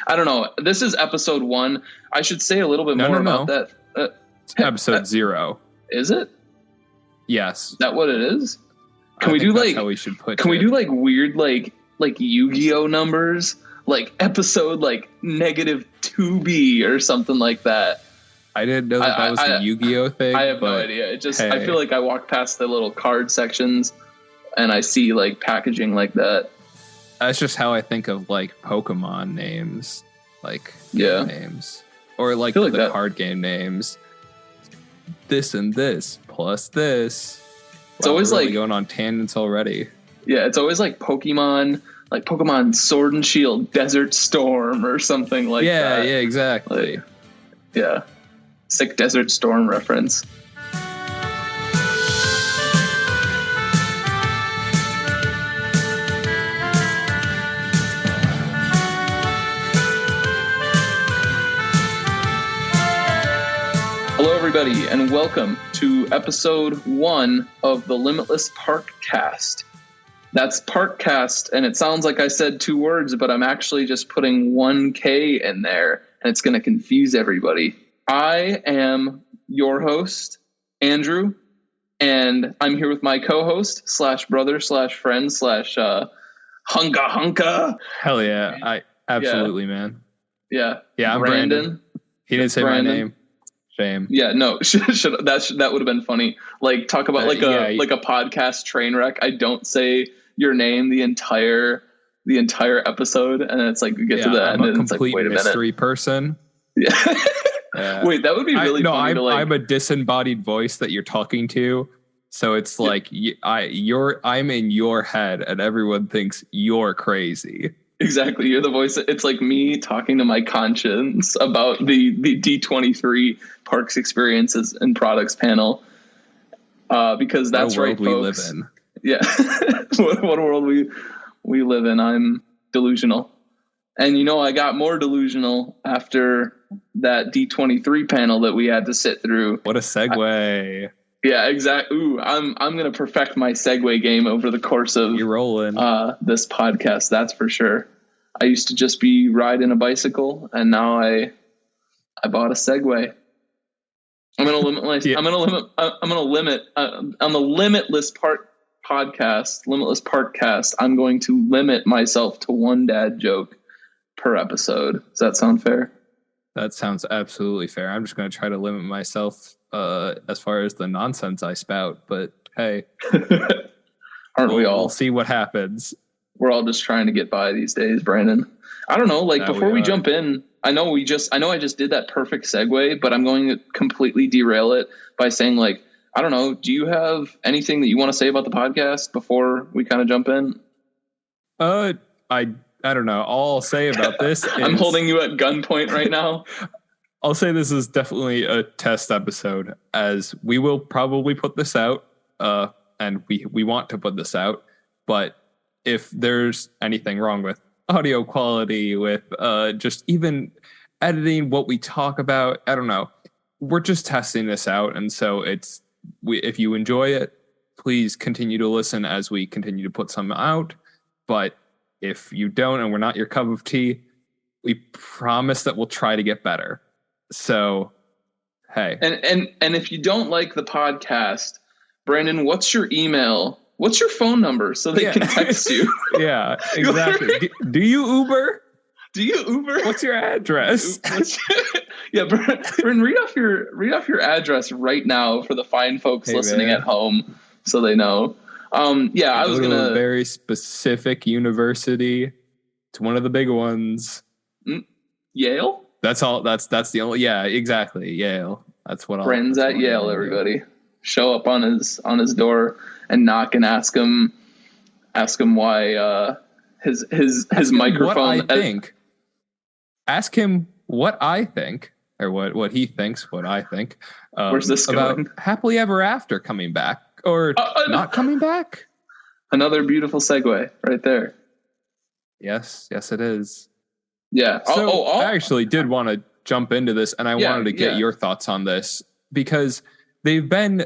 I don't know. This is episode 1. I should say a little bit more about that. It's episode 0. Is it? Yes. Is that what it is? Can we do like how we should put we do like weird like Yu-Gi-Oh numbers? Like episode like -2B or something like that. I didn't know that was a Yu-Gi-Oh thing. I have no idea. I feel like I walk past the little card sections and I see like packaging like that. That's just how I think of like Pokemon names, like names, or like the card game names. This and this plus this. It's always really like going on tangents already. Yeah, it's always like Pokemon Sword and Shield, Desert Storm, or something like that. Yeah, exactly. Like, yeah, sick Desert Storm reference. Hello, everybody, and welcome to episode 1 of the Limitless Parkcast. That's Parkcast, and it sounds like I said 2 words, but I'm actually just putting 1K in there, and it's going to confuse everybody. I am your host, Andrew, and I'm here with my co-host / brother / friend / hunka. Hell yeah! Absolutely, man. Yeah, I'm Brandon. He didn't say my name. Shame. Yeah, no, that would have been funny. Like talk about like a podcast train wreck. I don't say your name the entire episode, and it's like we get to the end, and it's like, wait a minute, mystery person. Yeah. Wait, that would be really funny. I'm a disembodied voice that you're talking to, so it's like I'm in your head, and everyone thinks you're crazy. Exactly, you're the voice. It's like me talking to my conscience about the D23 Parks Experiences and Products panel, because that's right, folks. We live in. Yeah, what world we live in. I'm delusional, and I got more delusional after that D23 panel that we had to sit through. What a segue! Yeah, exactly. Ooh, I'm gonna perfect my segue game over the course of you're rolling this podcast. That's for sure. I used to just be riding a bicycle, and now I bought a Segway. I'm gonna limit my. Yeah. I'm gonna limit on the Limitless Parkcast. I'm going to limit myself to 1 dad joke per episode. Does that sound fair? That sounds absolutely fair. I'm just going to try to limit myself as far as the nonsense I spout, but hey, aren't we all? We'll see what happens. We're all just trying to get by these days, Brandon. I don't know. Like, before we jump in, I know I just did that perfect segue, but I'm going to completely derail it by saying, like, I don't know. Do you have anything that you want to say about the podcast before we kind of jump in? I don't know. All I'll say about this is I'm holding you at gunpoint right now. I'll say this is definitely a test episode, as we will probably put this out, and we want to put this out. But if there's anything wrong with audio quality, with just even editing what we talk about, I don't know. We're just testing this out, and so if you enjoy it, please continue to listen as we continue to put some out. But if you don't, and we're not your cup of tea, we promise that we'll try to get better. So, hey. And if you don't like the podcast, Brandon, what's your email? What's your phone number so they can text you? Yeah, exactly. Do you Uber? Do you Uber? What's your address? Yeah, Brandon, read off your address right now for the fine folks listening at home, so they know. I was gonna a very specific university. It's one of the big ones. Yale. That's all. That's the only. Yeah, exactly. Yale. That's what. Friends at Yale. Everybody show up on his door and knock and ask him why his microphone. What I think. Ask him what I think, or what he thinks. What I think. Where's this going? About Happily Ever After coming back. Or not coming back? Another beautiful segue right there. Yes, it is. Yeah. So I actually did want to jump into this, and I wanted to get your thoughts on this, because they've been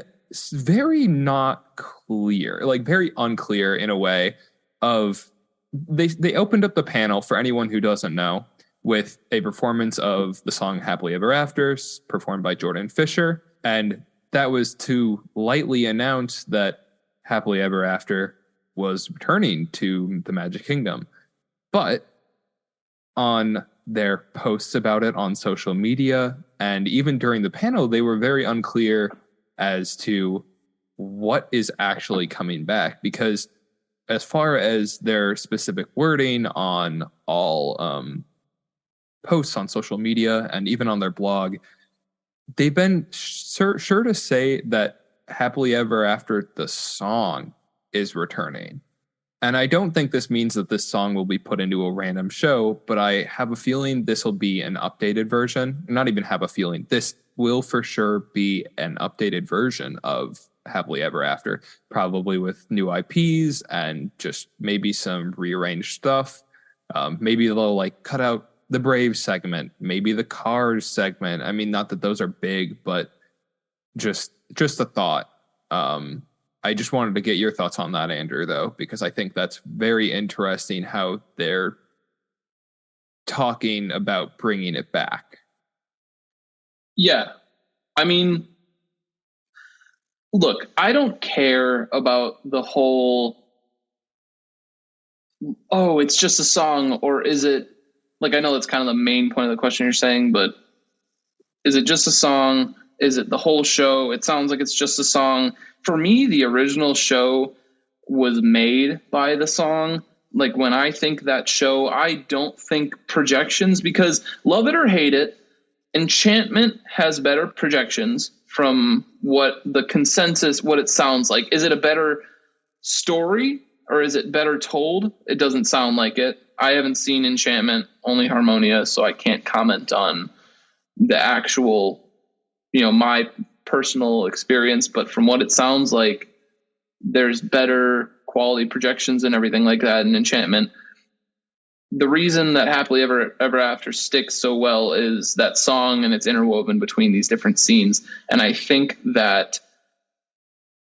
very not clear, like very unclear in a way of they opened up the panel for anyone who doesn't know. with a performance of the song Happily Ever After, performed by Jordan Fisher. And that was to lightly announce that Happily Ever After was returning to the Magic Kingdom. But on their posts about it on social media, and even during the panel, they were very unclear as to what is actually coming back, because as far as their specific wording on all posts on social media and even on their blog, they've been sure to say that Happily Ever After the song is returning. And I don't think this means that this song will be put into a random show, but I have a feeling this will be an updated version. Not even have a feeling. This will for sure be an updated version of Happily Ever After, probably with new IPs and just maybe some rearranged stuff. Maybe they'll like cut out the Brave segment, maybe the Cars segment. I mean, not that those are big, but just a thought. I just wanted to get your thoughts on that, Andrew, though, because I think that's very interesting how they're talking about bringing it back. Yeah. I mean, look, I don't care about the whole, oh, it's just a song, or is it, like, I know that's kind of the main point of the question you're saying, but is it just a song? Is it the whole show? It sounds like it's just a song. For me, the original show was made by the song. Like, when I think that show, I don't think projections, because love it or hate it, Enchantment has better projections from what the consensus, what it sounds like. Is it a better story or is it better told? It doesn't sound like it. I haven't seen Enchantment, only Harmonia, so I can't comment on the actual, my personal experience. But from what it sounds like, there's better quality projections and everything like that in Enchantment. The reason that Happily Ever After sticks so well is that song, and it's interwoven between these different scenes. And I think that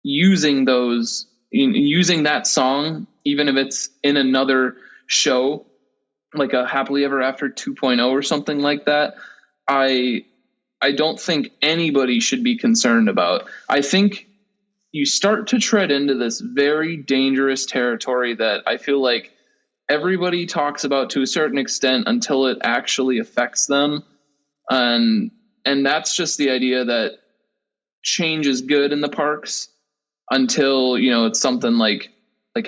using that song, even if it's in another show, like a Happily Ever After 2.0 or something like that, I don't think anybody should be concerned about. I think you start to tread into this very dangerous territory that I feel like everybody talks about to a certain extent until it actually affects them. And that's just the idea that change is good in the parks until, it's something like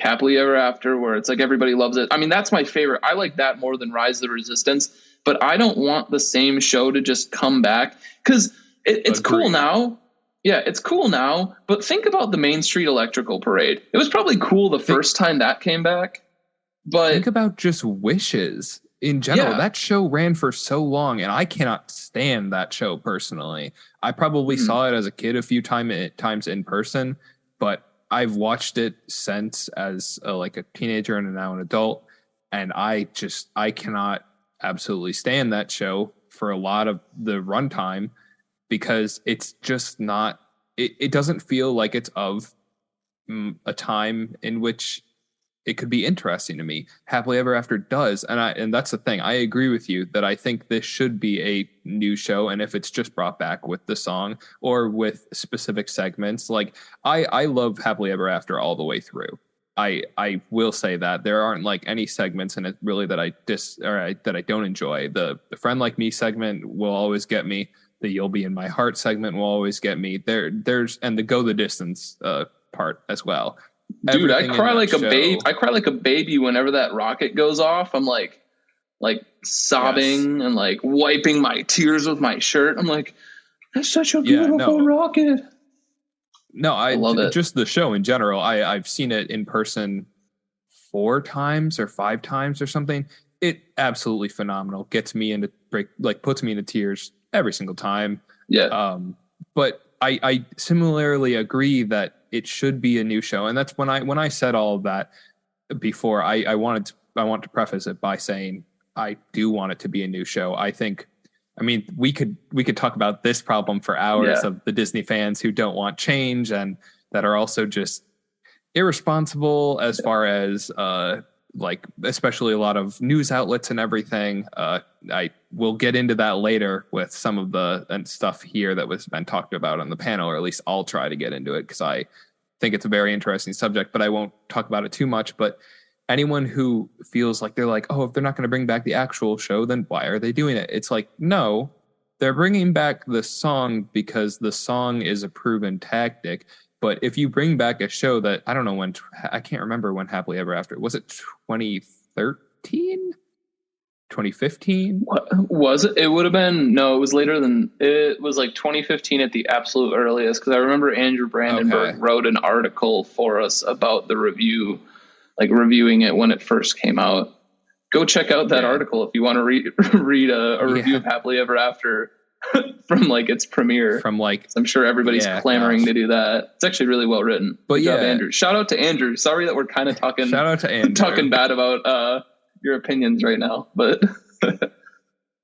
Happily Ever After, where it's like everybody loves it. I mean, that's my favorite. I like that more than Rise of the Resistance, but I don't want the same show to just come back, because it's cool now. Yeah, it's cool now, but think about the Main Street Electrical Parade. It was probably cool the first time that came back, but think about just Wishes in general. Yeah. That show ran for so long, and I cannot stand that show personally. I probably saw it as a kid a few times in person, but I've watched it since as a teenager and now an adult, and I cannot absolutely stand that show for a lot of the runtime, because it's just not, it doesn't feel like it's of a time in which it could be interesting to me. Happily Ever After does. And that's the thing. I agree with you that I think this should be a new show. And if it's just brought back with the song or with specific segments, like I love Happily Ever After all the way through. I will say that there aren't any segments in it really that that I don't enjoy. The Friend Like Me segment will always get me. The You'll Be in My Heart segment will always get me. There's and the Go the Distance part as well. Dude, I cry like a baby. I cry like a baby whenever that rocket goes off. I'm like sobbing and wiping my tears with my shirt. I'm like, that's such a beautiful rocket. No, I love it. Just the show in general. I've seen it in person 4 times or 5 times or something. It absolutely phenomenal. Gets me into puts me into tears every single time. Yeah. But I similarly agree that it should be a new show, and that's when I said all of that before. I want to preface it by saying I do want it to be a new show. I mean, we could talk about this problem for hours of the Disney fans who don't want change and that are also just irresponsible as far as especially a lot of news outlets and everything. I will get into that later with some of the stuff here that was been talked about on the panel, or at least I'll try to get into it because I think it's a very interesting subject, but I won't talk about it too much. But anyone who feels like they're like, oh, if they're not going to bring back the actual show, then why are they doing it? It's like, no, they're bringing back the song because the song is a proven tactic. But if you bring back a show that, I don't know when, I can't remember when Happily Ever After, was it 2013? 2015? What was it? It would have been, no, it was later than, it was like 2015 at the absolute earliest, because I remember Andrew Brandenburg wrote an article for us about the review, like reviewing it when it first came out. Go check out that article if you want to read a review of Happily Ever After from like its premiere. From like, I'm sure everybody's clamoring to do that. It's actually really well written. But Good job, Andrew. Shout out to Andrew. Sorry that we're kind of talking. Shout out to Andrew. Talking bad about your opinions right now, but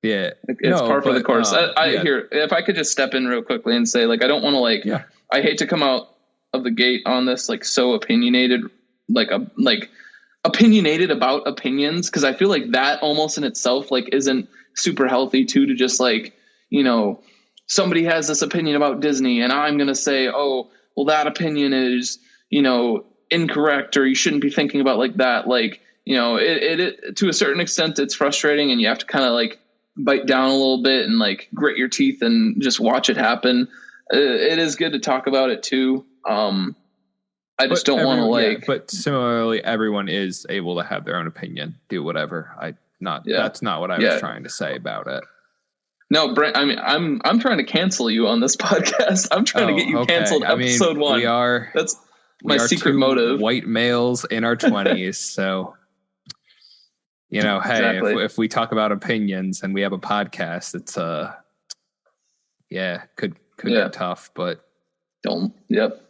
yeah, it's par for the course. Here, if I could just step in real quickly and say, like, I don't want to I hate to come out of the gate on this like so opinionated, opinionated about opinions, because I feel like that almost in itself like isn't super healthy too, to just like, you know, somebody has this opinion about Disney and I'm gonna say, oh well, that opinion is, you know, incorrect, or you shouldn't be thinking about like that. Like, you know, it to a certain extent it's frustrating, and you have to kind of like bite down a little bit and like grit your teeth and just watch it happen. It is good to talk about it too. I just don't want to like. But similarly, everyone is able to have their own opinion, do whatever. That's not what I was trying to say about it. No, Brent. I mean, I'm trying to cancel you on this podcast. I'm trying to get you canceled. Episode 1. That's my secret motive. White males in our 20s, so. You know, hey, if we talk about opinions and we have a podcast, it's could get tough, but don't. Yep.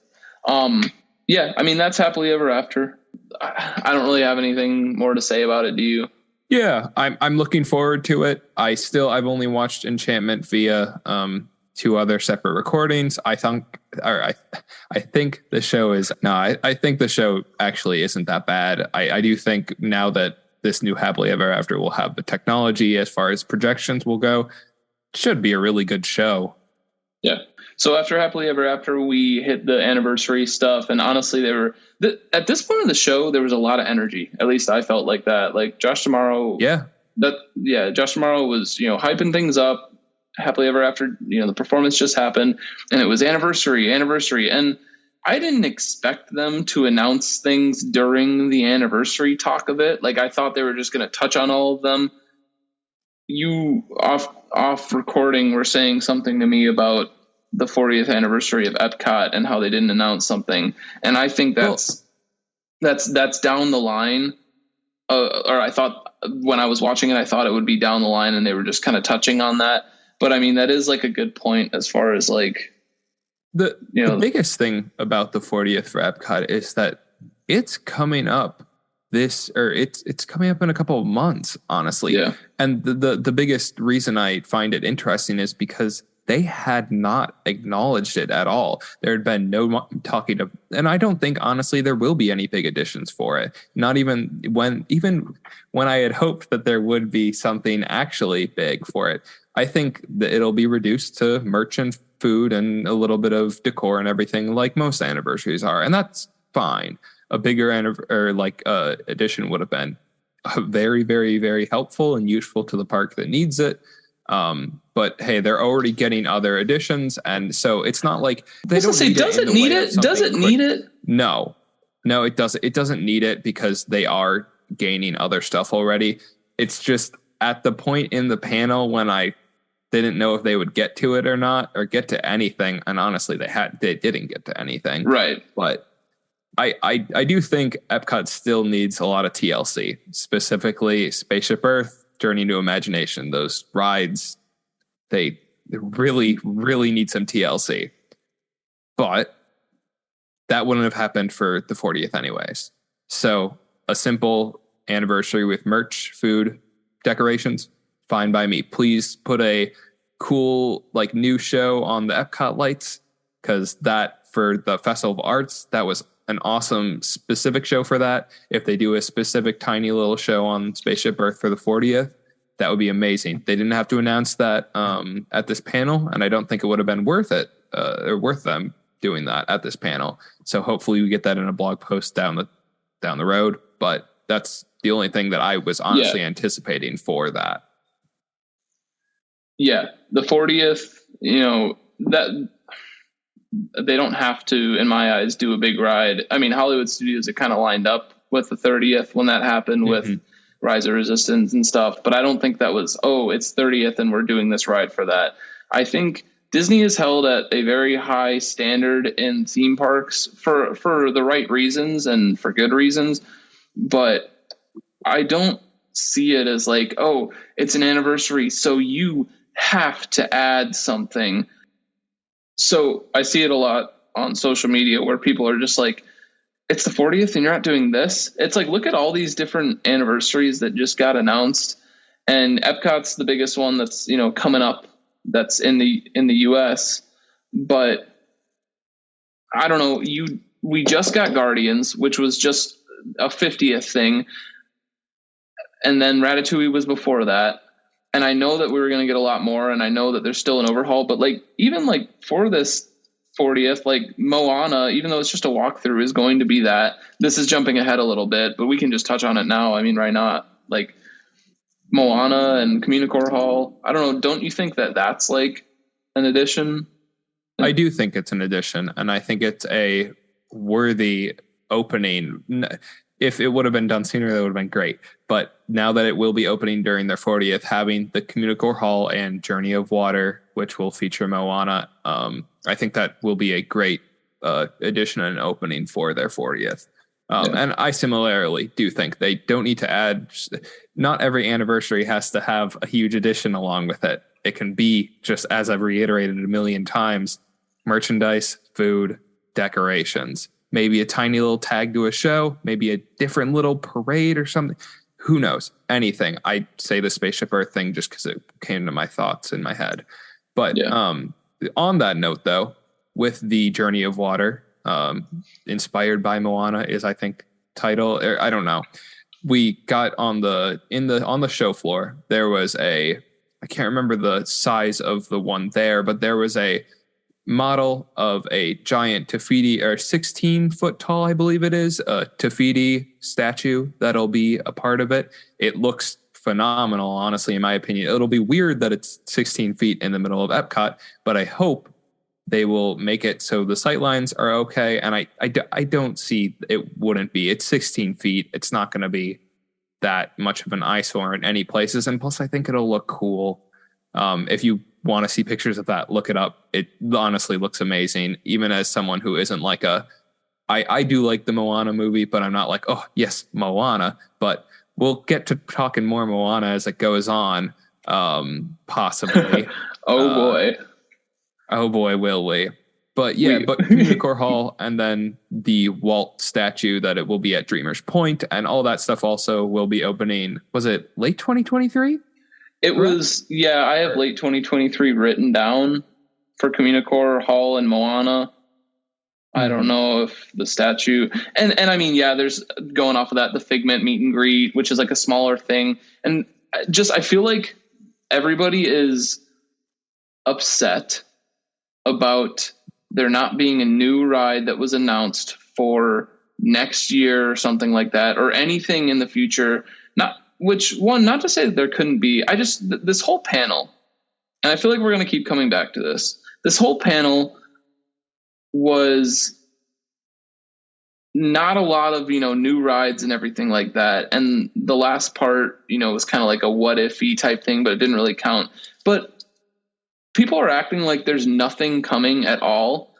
Yeah, I mean, that's Happily Ever After. I don't really have anything more to say about it. Do you? Yeah, I'm looking forward to it. I've only watched Enchantment via 2 other separate recordings. I think the show is I think the show actually isn't that bad. I do think now that this new Happily Ever After will have the technology as far as projections will go, should be a really good show. Yeah. So after Happily Ever After, we hit the anniversary stuff, and honestly, at this point of the show, there was a lot of energy. At least I felt like that. Like Josh Tomorrow, Josh Tomorrow was, you know, hyping things up. Happily Ever After, you know, the performance just happened, and it was anniversary, and I didn't expect them to announce things during the anniversary talk of it. Like, I thought they were just going to touch on all of them. You off recording were saying something to me about the 40th anniversary of Epcot and how they didn't announce something. And I think that's down the line. Or I thought when I was watching it, I thought it would be down the line and they were just kind of touching on that. But I mean, that is like a good point as far as like, the biggest thing about the 40th for Epcot is that it's coming up it's coming up in a couple of months, honestly. Yeah. And the biggest reason I find it interesting is because they had not acknowledged it at all. There had been no talking of, and I don't think honestly there will be any big additions for it. Not even when I had hoped that there would be something actually big for it. I think that it'll be reduced to merch and food and a little bit of decor and everything like most anniversaries are. And that's fine. A bigger addition would have been very, very, very helpful and useful to the park that needs it. But hey, they're already getting other additions. And so it's not like they don't need it. Does it need it? Does it need it? No, it doesn't. It doesn't need it because they are gaining other stuff already. It's just at the point in the panel when I didn't know if they would get to it or not, or get to anything. And honestly, they didn't get to anything. Right. But I do think Epcot still needs a lot of TLC, specifically Spaceship Earth, Journey to Imagination. Those rides, they really, really need some TLC. But that wouldn't have happened for the 40th anyways. So a simple anniversary with merch, food, decorations, fine by me. Please put a cool like new show on the Epcot lights, because that for the Festival of Arts, that was an awesome specific show for that. If they do a specific tiny little show on Spaceship Earth for the 40th, that would be amazing. They didn't have to announce that at this panel, and I don't think it would have been worth it or worth them doing that at this panel. So hopefully we get that in a blog post down the road. But that's the only thing that I was honestly anticipating for that. Yeah, the 40th, that they don't have to, in my eyes, do a big ride. I mean, Hollywood Studios, it kind of lined up with the 30th when that happened with Rise of Resistance and stuff. But I don't think that was, it's 30th and we're doing this ride for that. I think Disney is held at a very high standard in theme parks for the right reasons and for good reasons. But I don't see it as like, it's an anniversary, so you have to add something. So I see it a lot on social media where people are just like, it's the 40th and you're not doing this. It's like, look at all these different anniversaries that just got announced, and Epcot's the biggest one that's, coming up, that's in the US. But I don't know, we just got Guardians, which was just a 50th thing. And then Ratatouille was before that. And I know that we were going to get a lot more, and I know that there's still an overhaul, but even for this 40th, Moana, even though it's just a walkthrough, is going to be that. This is jumping ahead a little bit, but we can just touch on it now. I mean, why not? Moana and Communicore Hall. I don't know. Don't you think that that's an addition? I do think it's an addition, and I think it's a worthy opening. If it would have been done sooner, that would have been great. But now that it will be opening during their 40th, having the Communicore Hall and Journey of Water, which will feature Moana, I think that will be a great addition and opening for their 40th. And I similarly do think they don't need to add. Not every anniversary has to have a huge addition along with it. It can be, just as I've reiterated a million times, merchandise, food, decorations. Maybe a tiny little tag to a show, maybe a different little parade or something. Who knows? Anything. I say the Spaceship Earth thing just because it came to my thoughts in my head. But on that note, though, with the Journey of Water, inspired by Moana is, I think, title. I don't know. We got on the show floor. There was I can't remember the size of the one there, but there was a model of a giant Tafiti, or 16-foot tall, I believe it is, a Tafiti statue that'll be a part of it. It looks phenomenal, honestly, in my opinion. It'll be weird that it's 16 feet in the middle of Epcot, but I hope they will make it so the sightlines are okay. And I don't see it wouldn't be. It's 16 feet. It's not going to be that much of an eyesore in any places. And plus, I think it'll look cool. If you want to see pictures of that, look it up. It honestly looks amazing, even as someone who isn't I do like the Moana movie, but I'm not like, oh yes, Moana. But we'll get to talking more Moana as it goes on, possibly. Oh boy, will we. But but Communicore Hall, and then the Walt statue that it will be at Dreamer's Point, and all that stuff also will be opening. Was it late 2023? It was, I have late 2023 written down for Communicore Hall and Moana. I don't know if the statue, and I mean, there's, going off of that, the Figment meet and greet, which is a smaller thing. And I feel like everybody is upset about there not being a new ride that was announced for next year or something like that, or anything in the future. Not to say that there couldn't be. This whole panel, and I feel like we're going to keep coming back to this. This whole panel was not a lot of, new rides and everything like that. And the last part, was kind of like a what if-y type thing, but it didn't really count. But people are acting like there's nothing coming at all.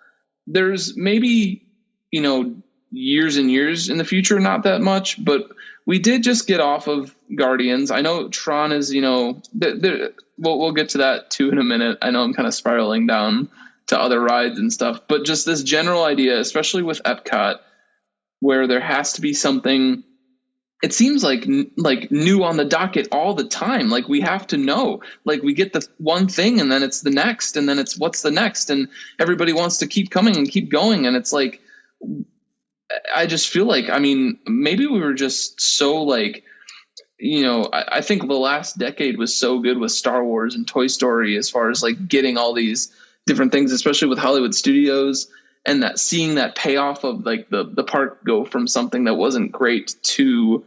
There's maybe, years and years in the future, not that much, but we did just get off of Guardians. I know Tron is, we'll get to that too in a minute. I know I'm kind of spiraling down to other rides and stuff, but just this general idea, especially with Epcot, where there has to be something, it seems like new on the docket all the time. We have to know, we get the one thing and then it's the next, and then it's what's the next, and everybody wants to keep coming and keep going. And it's I just feel maybe we were just so I think the last decade was so good with Star Wars and Toy Story as far as like getting all these different things, especially with Hollywood studios, and that seeing that payoff of like the park go from something that wasn't great to,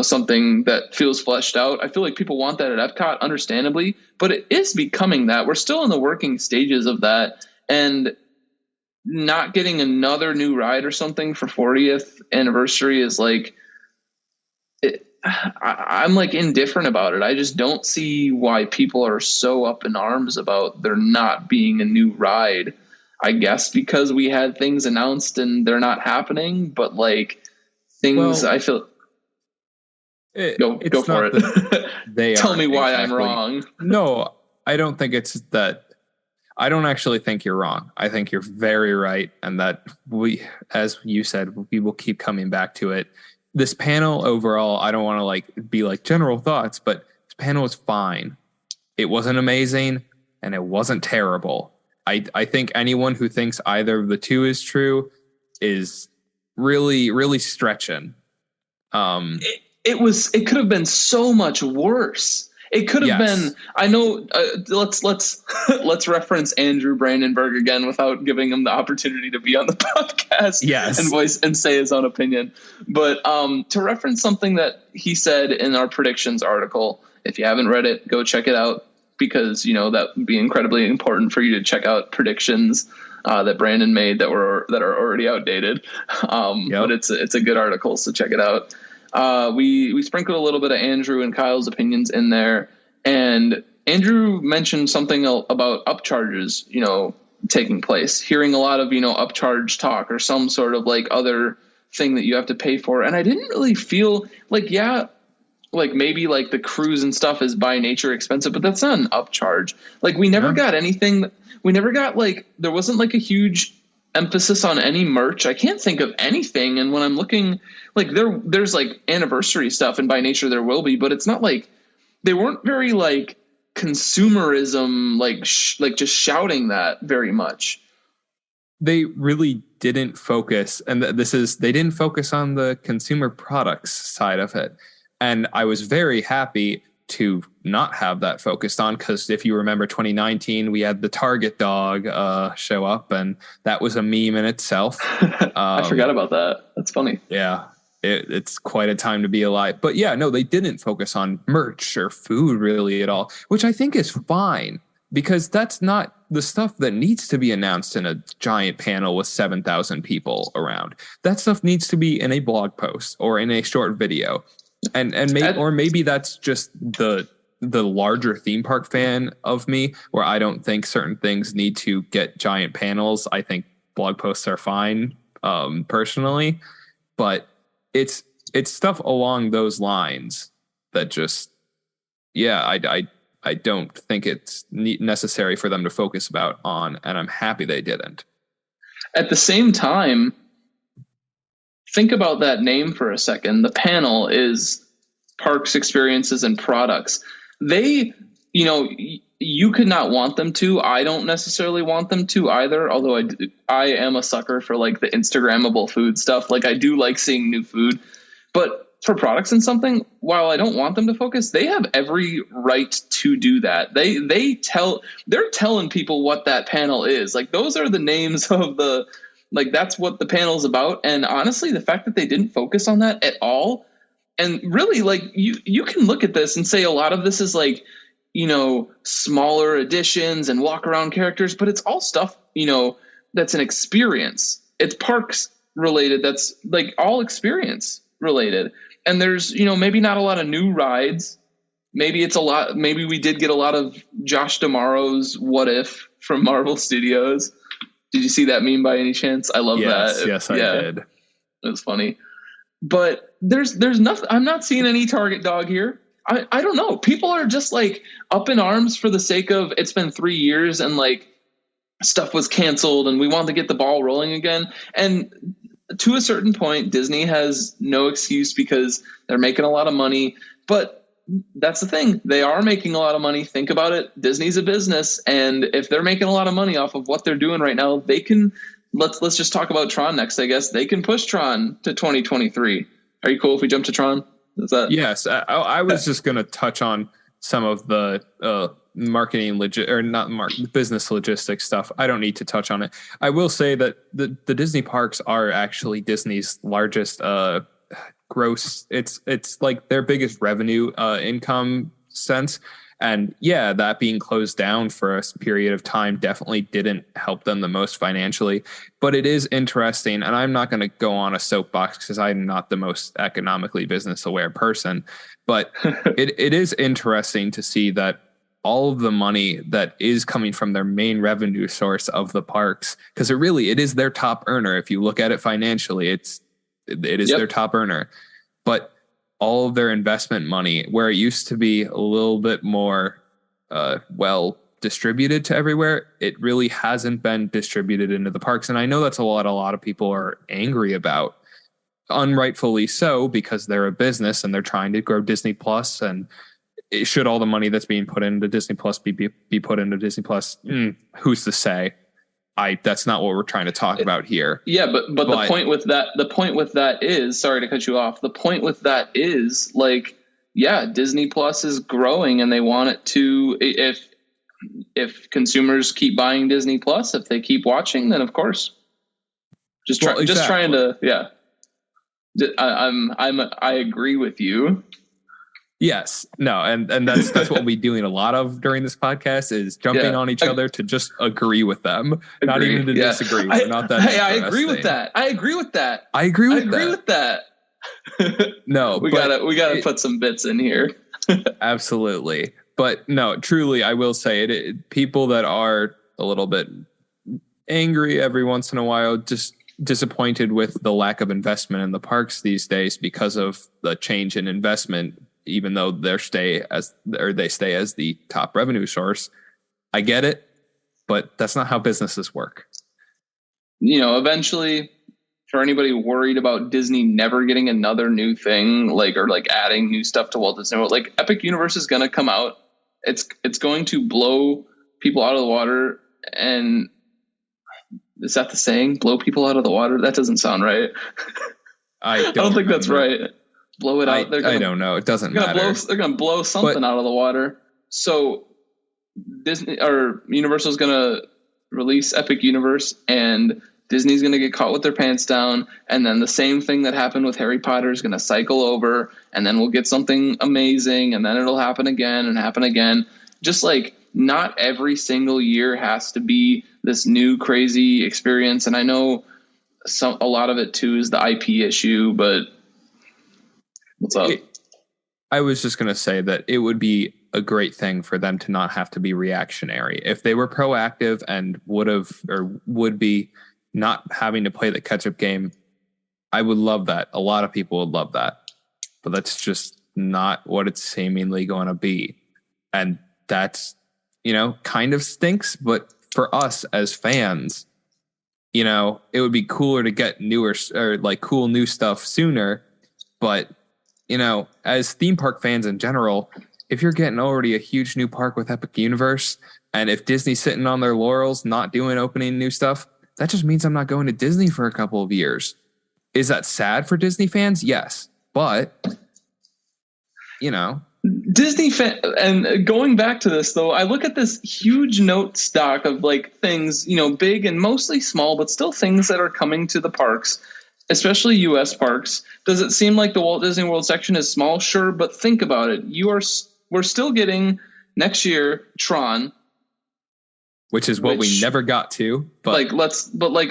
something that feels fleshed out. I feel like people want that at Epcot, understandably, but it is becoming that. We're still in the working stages of that, and not getting another new ride or something for 40th anniversary is like, I'm like indifferent about it. I just don't see why people are so up in arms about there not being a new ride. I guess because we had things announced and they're not happening, but like things, I feel. Go for it. They tell me why I'm wrong. No, I don't think it's that. I don't actually think you're wrong. I think you're very right, and that as you said, we will keep coming back to it. This panel overall, I don't want to like be like general thoughts, but this panel was fine. It wasn't amazing and it wasn't terrible. I think anyone who thinks either of the two is true is really, really stretching. It could have been so much worse. It could have been. I know. Let's reference Andrew Brandenburg again without giving him the opportunity to be on the podcast. Yes, and voice and say his own opinion. But to reference something that he said in our predictions article, if you haven't read it, go check it out, because that would be incredibly important for you to check out predictions that Brandon made that are already outdated. But it's a good article, so check it out. We sprinkled a little bit of Andrew and Kyle's opinions in there, and Andrew mentioned something about upcharges, taking place, hearing a lot of, upcharge talk or some sort of like other thing that you have to pay for. And I didn't really feel like, like maybe like the cruise and stuff is by nature expensive, but that's not an upcharge. Like we never got anything. We never got like, there wasn't like a huge emphasis on any merch. I can't think of anything. And when I'm looking, like there's like anniversary stuff, and by nature there will be, but it's not like they weren't very like consumerism, like just shouting that very much. They really didn't focus, and they didn't focus on the consumer products side of it. And I was very happy to not have that focused on, because if you remember 2019, we had the Target dog show up, and that was a meme in itself. I forgot about that. That's funny. Yeah, it's quite a time to be alive. But yeah, no, they didn't focus on merch or food really at all, which I think is fine, because that's not the stuff that needs to be announced in a giant panel with 7,000 people around. That stuff needs to be in a blog post or in a short video. And maybe that's just the larger theme park fan of me, where I don't think certain things need to get giant panels. I think blog posts are fine, personally, but it's stuff along those lines that just, I don't think it's necessary for them to focus on, and I'm happy they didn't. At the same time, think about that name for a second. The panel is Parks, Experiences, and Products. They, you could not want them to. I don't necessarily want them to either, although I am a sucker for like the Instagrammable food stuff. Like I do like seeing new food, but for products and something, while I don't want them to focus, they have every right to do that. They're telling people what that panel is. Like those are the names of the, like that's what the panel's about. And honestly, the fact that they didn't focus on that at all, and really like you can look at this and say a lot of this is like, smaller additions and walk around characters, but it's all stuff, that's an experience. It's parks related. That's like all experience related. And there's, maybe not a lot of new rides. Maybe we did get a lot of Josh D'Amaro's What If from Marvel Studios. Did you see that meme by any chance? I love that. Yes, I did. It was funny. But there's nothing. I'm not seeing any Target dog here. I don't know. People are just like up in arms for the sake of it's been 3 years and like stuff was canceled and we want to get the ball rolling again. And to a certain point, Disney has no excuse because they're making a lot of money. But that's the thing. They are making a lot of money. Think about it. Disney's a business. And if they're making a lot of money off of what they're doing right now, they can, let's just talk about Tron next, I guess. They can push Tron to 2023. Are you cool if we jump to Tron? Is that? Yes, I was just going to touch on some of the marketing business logistics stuff. I don't need to touch on it. I will say that the Disney parks are actually Disney's largest gross. It's like their biggest revenue income sense. And yeah, that being closed down for a period of time definitely didn't help them the most financially. But it is interesting, and I'm not going to go on a soapbox because I'm not the most economically business aware person. But it is interesting to see that all of the money that is coming from their main revenue source of the parks, because it is their top earner. If you look at it financially, it is their top earner. But all of their investment money, where it used to be a little bit more well distributed to everywhere, it really hasn't been distributed into the parks. And I know that's a lot of people are angry about, unrightfully so, because they're a business and they're trying to grow Disney Plus. And should all the money that's being put into Disney Plus be put into Disney Plus? Who's to say? That's not what we're trying to talk about here. Yeah, but the point with that is, sorry to cut you off. The point with that is, like, yeah, Disney Plus is growing, and they want it to. If consumers keep buying Disney Plus, if they keep watching, then of course, just trying to, yeah. I agree with you. Yes, no, and that's what we'll be doing a lot of during this podcast, is jumping on each other to just agree with them, not even to disagree. We're not that. Hey, I agree with that. I agree with that. No, we gotta put some bits in here. Absolutely, but no, truly, I will say it. People that are a little bit angry every once in a while, just disappointed with the lack of investment in the parks these days because of the change in investment. Even though they stay as the top revenue source, I get it, but that's not how businesses work. Eventually, for anybody worried about Disney never getting another new thing, or adding new stuff to Walt Disney World, Epic Universe is going to come out. It's going to blow people out of the water. And is that the saying? Blow people out of the water? That doesn't sound right. I don't think that's right. Blow it out. I don't know. It doesn't matter. They're going to blow something out of the water. So Disney or Universal's going to release Epic Universe, and Disney's going to get caught with their pants down. And then the same thing that happened with Harry Potter is going to cycle over, and then we'll get something amazing, and then it'll happen again and happen again. Just not every single year has to be this new crazy experience. And I know a lot of it too is the IP issue, but what's up? I was just going to say that it would be a great thing for them to not have to be reactionary. If they were proactive and would be not having to play the catch-up game, I would love that. A lot of people would love that. But that's just not what it's seemingly going to be. And that's, kind of stinks. But for us as fans, it would be cooler to get newer or cool new stuff sooner. But as theme park fans in general, if you're getting already a huge new park with Epic Universe, and if Disney's sitting on their laurels, not opening new stuff, that just means I'm not going to Disney for a couple of years. Is that sad for Disney fans? Yes. But, Disney and going back to this though, I look at this huge note stock of things, big and mostly small, but still things that are coming to the parks, especially U.S. parks. Does it seem like the Walt Disney World section is small? Sure, but think about it. We're still getting next year Tron, which is what we never got to. But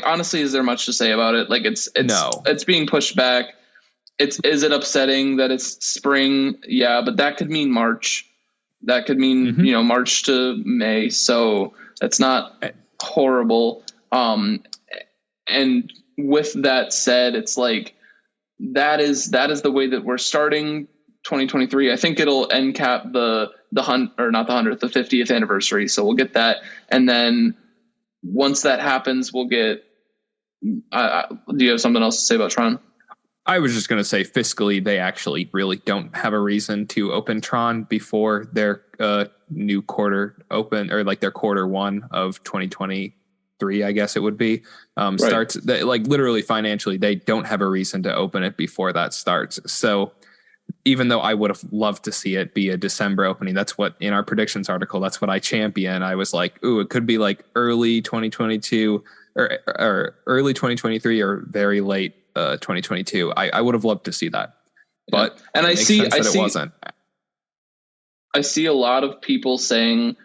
honestly, is there much to say about it? It's being pushed back. Is it upsetting that it's spring? Yeah, but that could mean March. That could mean March to May. So that's not horrible. And with that said, it's that is the way that we're starting 2023. I think it'll end cap the 50th anniversary. So we'll get that, and then once that happens, we'll get. Do you have something else to say about Tron? I was just going to say fiscally, they actually really don't have a reason to open Tron before their new quarter open, or their quarter one of 2023, I guess it would be, starts. Literally financially, they don't have a reason to open it before that starts. So even though I would have loved to see it be a December opening. That's what, in our predictions article, that's what I champion. I was like, ooh, it could be like early 2022 or early 2023 or very late 2022. I would have loved to see that. But and it wasn't. I see a lot of people saying,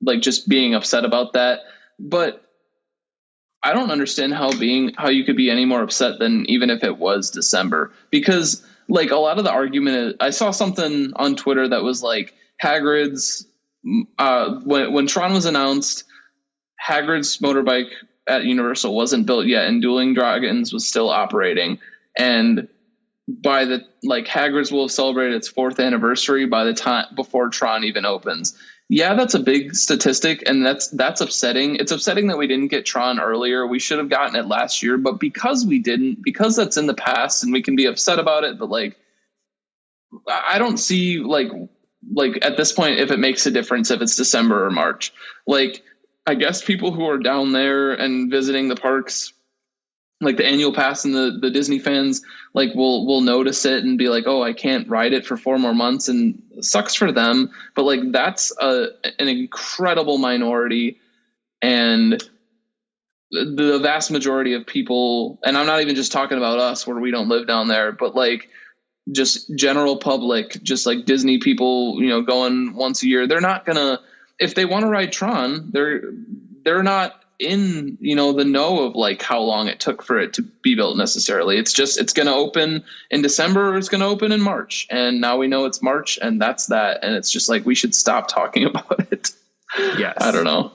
like, just being upset about that, but I don't understand how you could be any more upset than even if it was December, because like a lot of the argument, I saw something on Twitter that was like Hagrid's when Tron was announced, Hagrid's motorbike at Universal wasn't built yet, and Dueling Dragons was still operating, and by the Hagrid's will have celebrated its 4th anniversary by the time before Tron even opens. Yeah, that's a big statistic, and that's upsetting. It's upsetting that we didn't get Tron earlier. We should have gotten it last year, but because we didn't, because that's in the past and we can be upset about it, but like I don't see like at this point if it makes a difference if it's December or March. Like I guess people who are down there and visiting the parks, like the annual pass and the Disney fans, like will notice it and be like, oh, I can't ride it for 4 more months, and it sucks for them. But like that's an incredible minority, and the vast majority of people, and I'm not even just talking about us where we don't live down there, but like just general public, just like Disney people, going once a year, they're not gonna, if they want to ride Tron, they're not in the know of like how long it took for it to be built necessarily. It's going to open in December or it's going to open in March, and now we know it's March, and that's that. And it's just like we should stop talking about it. Yes. I don't know.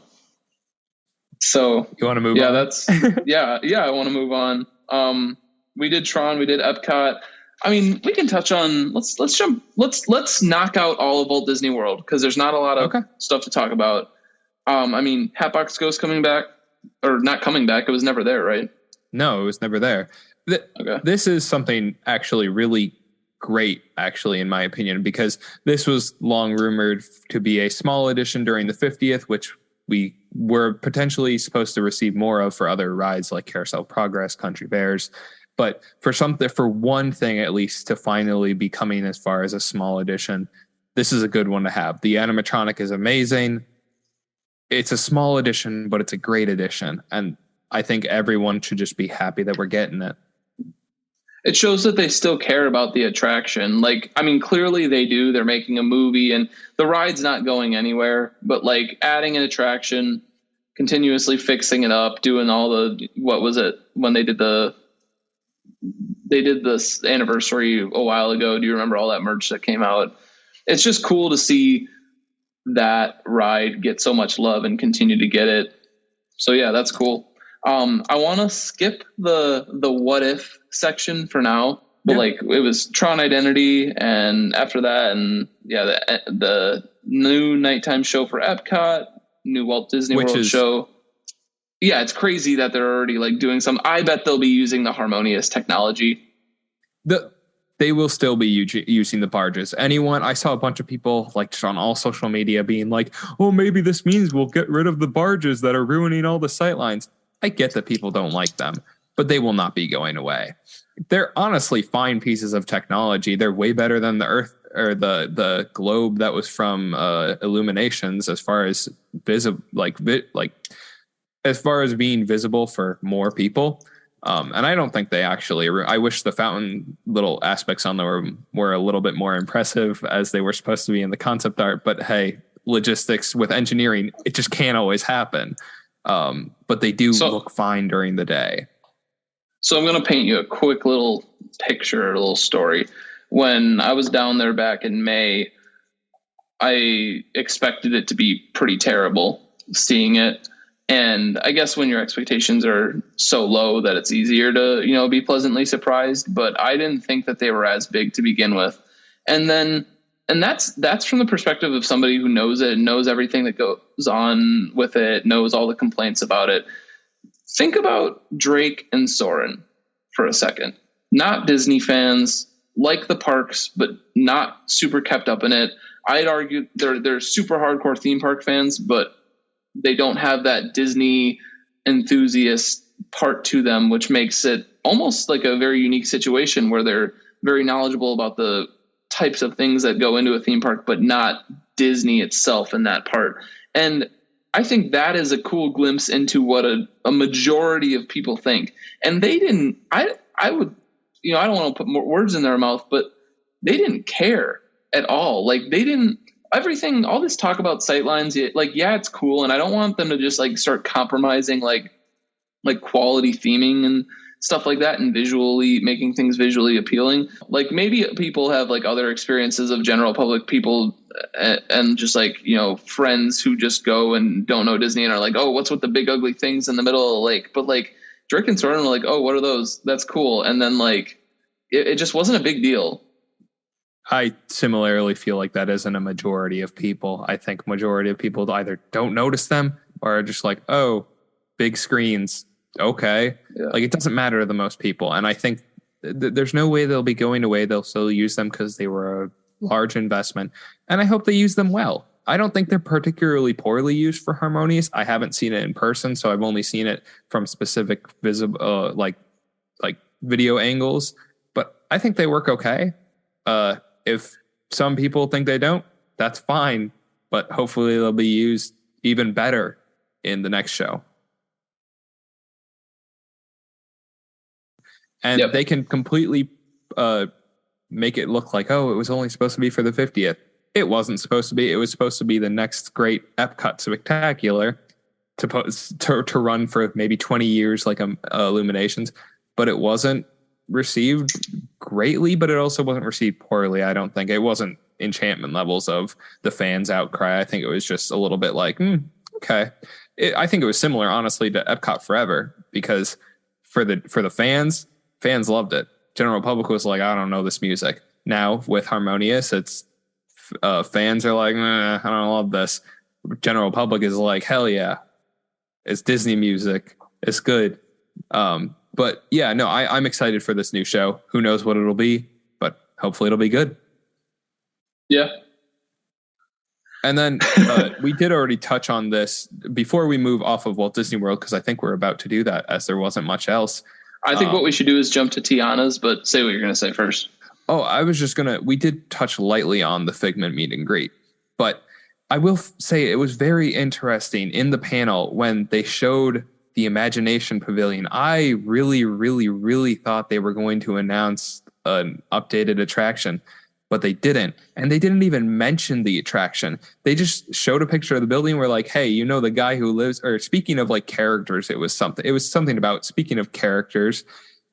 So you want to move on? That's yeah I want to move on. We did Tron, we did Epcot. I mean, we can touch on let's knock out all of Walt Disney World, because there's not a lot of stuff to talk about. I mean, Hatbox Ghost coming back, or not coming back. It was never there, right? No, it was never there. This is something actually really great, actually, in my opinion, because this was long rumored to be a small edition during the 50th, which we were potentially supposed to receive more of for other rides like Carousel Progress, Country Bears. But for one thing, at least, to finally be coming as far as a small edition, this is a good one to have. The animatronic is amazing. It's a small edition, but it's a great edition. And I think everyone should just be happy that we're getting it. It shows that they still care about the attraction. Like, I mean, clearly they do. They're making a movie and the ride's not going anywhere, but like adding an attraction, continuously fixing it up, doing all the, what was it when they did this anniversary a while ago. Do you remember all that merch that came out? It's just cool to see that ride get so much love and continue to get it. So yeah, that's cool. I want to skip the what if section for now, but like it was Tron Identity, and after that, and yeah, the new nighttime show for Epcot, new Walt Disney World show. Yeah, it's crazy that they're already like doing some. I bet they'll be using the Harmonious technology. They will still be using the barges. I saw a bunch of people like on all social media being like, oh, maybe this means we'll get rid of the barges that are ruining all the sightlines. I get that people don't like them, but they will not be going away. They're honestly fine pieces of technology. They're way better than the Earth or the globe that was from Illuminations as far as as far as being visible for more people. And I don't think they actually, I wish the fountain little aspects on there were a little bit more impressive as they were supposed to be in the concept art, but hey, logistics with engineering, it just can't always happen. But they do look fine during the day. So I'm going to paint you a quick little picture, a little story. When I was down there back in May, I expected it to be pretty terrible seeing it. And I guess when your expectations are so low that it's easier to, be pleasantly surprised, but I didn't think that they were as big to begin with. And that's from the perspective of somebody who knows it and knows everything that goes on with it, knows all the complaints about it. Think about Drake and Soren for a second. Not Disney fans, like the parks, but not super kept up in it. I'd argue they're super hardcore theme park fans, but they don't have that Disney enthusiast part to them, which makes it almost like a very unique situation where they're very knowledgeable about the types of things that go into a theme park, but not Disney itself in that part. And I think that is a cool glimpse into what a majority of people think. And they didn't, I would, I don't want to put more words in their mouth, but they didn't care at all. Like they didn't, everything, all this talk about sightlines, like, yeah, it's cool. And I don't want them to just like start compromising like quality theming and stuff like that, and visually making things visually appealing. Like maybe people have like other experiences of general public people and just like, friends who just go and don't know Disney and are like, oh, what's with the big ugly things in the middle of the lake? But like Drake and Soren were like, oh, what are those? That's cool. And then like, it just wasn't a big deal. I similarly feel like that isn't a majority of people. I think majority of people either don't notice them or are just like, oh, big screens. Okay. Yeah. Like it doesn't matter to the most people. And I think there's no way they'll be going away. They'll still use them because they were a large investment. And I hope they use them well. I don't think they're particularly poorly used for Harmonious. I haven't seen it in person, so I've only seen it from specific visible, like video angles. But I think they work okay. If some people think they don't, that's fine. But hopefully they'll be used even better in the next show. And They can completely make it look like, oh, it was only supposed to be for the 50th. It wasn't supposed to be. It was supposed to be the next great Epcot spectacular to run for maybe 20 years like Illuminations. But it wasn't received greatly, but it also wasn't received poorly, I don't think. It wasn't enchantment levels of the fans' outcry. I think it was just a little bit like, okay. I think it was similar, honestly, to Epcot Forever, because for the fans loved it. General public was like, I don't know this music. Now with Harmonious, it's fans are like, I don't love this. General public is like, hell yeah, it's Disney music. It's good. But yeah, no, I'm excited for this new show. Who knows what it'll be, but hopefully it'll be good. Yeah. And then we did already touch on this before we move off of Walt Disney World, because I think we're about to do that as there wasn't much else. I think what we should do is jump to Tiana's, but say what you're going to say first. Oh, I was just we did touch lightly on the Figment meet and greet, but I will say it was very interesting in the panel when they showed the Imagination Pavilion. I really, really, really thought they were going to announce an updated attraction, but they didn't. And they didn't even mention the attraction. They just showed a picture of the building. We're like, hey, the guy who lives, or speaking of like characters, it was something about speaking of characters.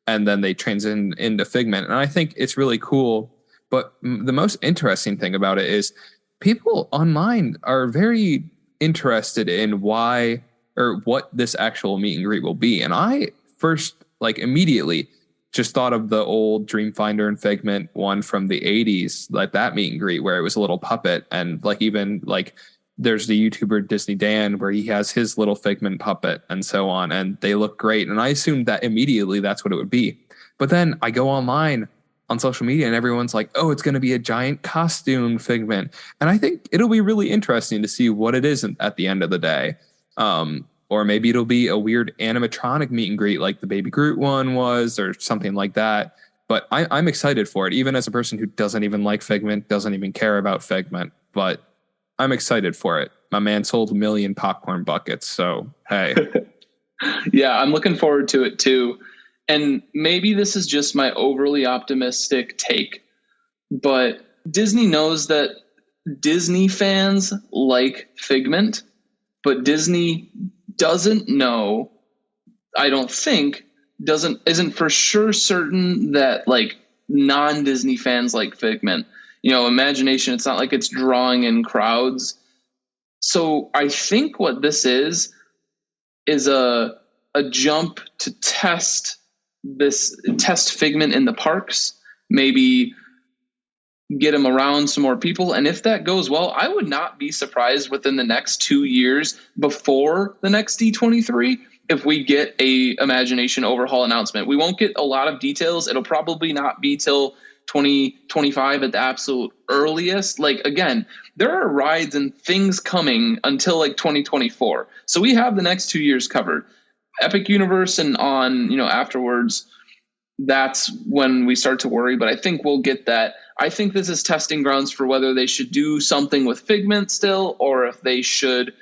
And then they transition into Figment. And I think it's really cool. But the most interesting thing about it is people online are very interested in why or what this actual meet and greet will be. And I first, immediately just thought of the old Dreamfinder and Figment one from the 80s, like that meet and greet where it was a little puppet. And there's the YouTuber Disney Dan where he has his little Figment puppet and so on. And they look great. And I assumed that immediately that's what it would be. But then I go online on social media and everyone's like, oh, it's going to be a giant costume Figment. And I think it'll be really interesting to see what it is at the end of the day. Or maybe it'll be a weird animatronic meet and greet like the Baby Groot one was, or something like that. But I'm excited for it, even as a person who doesn't even like Figment, doesn't even care about Figment. But I'm excited for it. My man sold 1 million popcorn buckets, so hey. Yeah, I'm looking forward to it too. And maybe this is just my overly optimistic take, but Disney knows that Disney fans like Figment, but Disney doesn't know, I don't think, isn't for sure certain that non-Disney fans like Figment. Imagination, it's not like it's drawing in crowds. So I think what this is a jump to test Figment in the parks, maybe get him around some more people. And if that goes well, I would not be surprised within the next 2 years before the next D23 if we get a Imagination overhaul announcement. We won't get a lot of details. It'll probably not be till 2025 at the absolute earliest. Again, there are rides and things coming until 2024. So we have the next 2 years covered. Epic Universe and on, afterwards, that's when we start to worry. But I think we'll get that. I think this is testing grounds for whether they should do something with Figment still, or if they should,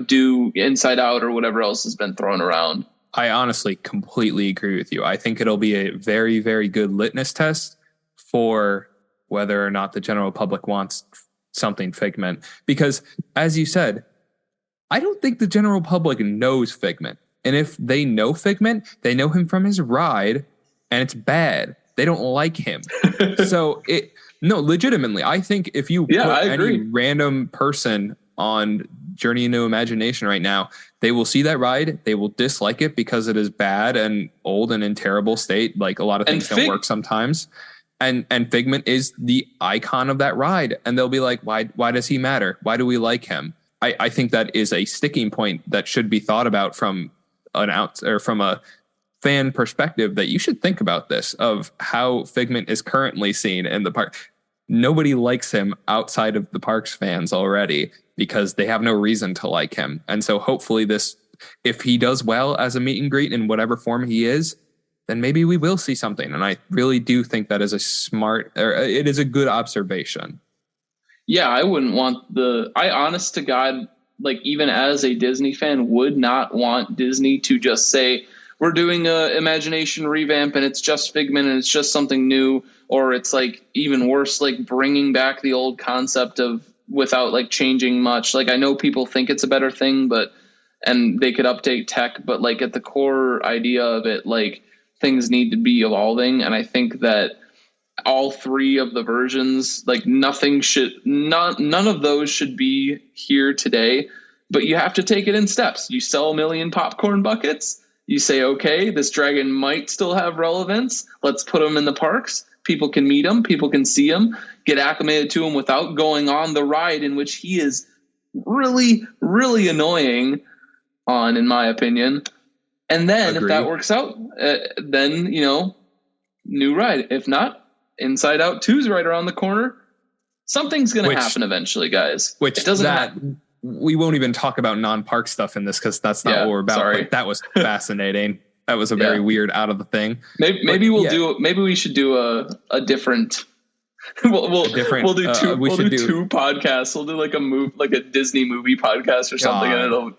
do Inside Out or whatever else has been thrown around. I honestly completely agree with you. I think it'll be a very, very good litmus test for whether or not the general public wants something Figment. Because, as you said, I don't think the general public knows Figment. And if they know Figment, they know him from his ride, and it's bad. They don't like him. No, legitimately, I think if you put any random person on Journey into Imagination right now, they will see that ride, they will dislike it because it is bad and old and in terrible state. Like, a lot of things don't work sometimes. And Figment is the icon of that ride. And they'll be like, why does he matter? Why do we like him? I think that is a sticking point that should be thought about from from a fan perspective, that you should think about this, of how Figment is currently seen in the park. Nobody likes him outside of the parks fans already because they have no reason to like him. And so hopefully if he does well as a meet and greet in whatever form he is, then maybe we will see something. And I really do think that is it is a good observation. Yeah, I wouldn't want I honest to God, like, even as a Disney fan, would not want Disney to just say, we're doing a Imagination revamp and it's just Figment and it's just something new. Or it's like even worse, like bringing back the old concept without like changing much. Like, I know people think it's a better thing, and they could update tech, but like at the core idea of it, like, things need to be evolving. And I think that all three of the versions, like, none of those should be here today, but you have to take it in steps. You sell 1 million popcorn buckets. You say, okay, this dragon might still have relevance. Let's put him in the parks. People can meet him. People can see him, get acclimated to him without going on the ride in which he is really, really annoying on, in my opinion. And then if that works out, then, new ride. If not, Inside Out 2 is right around the corner. Something's going to happen eventually, guys. It doesn't happen. We won't even talk about non-park stuff in this because that's not what we're about. Sorry. But that was fascinating. That was a very weird out of the thing. Maybe we should do a different. We'll do two podcasts. We'll do like a Disney movie podcast or something, and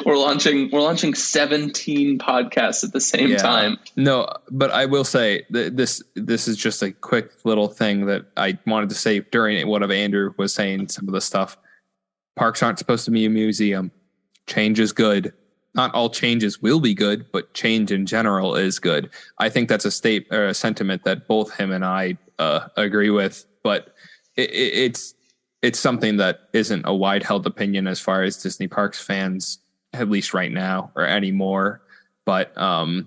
we're launching 17 podcasts at the same time. No, but I will say this is just a quick little thing that I wanted to say during what Andrew was saying, some of the stuff. Parks aren't supposed to be a museum. Change is good. Not all changes will be good, but change in general is good. I think that's a sentiment that both him and I agree with, but it's something that isn't a wide held opinion as far as Disney Parks fans, at least right now or anymore. But, to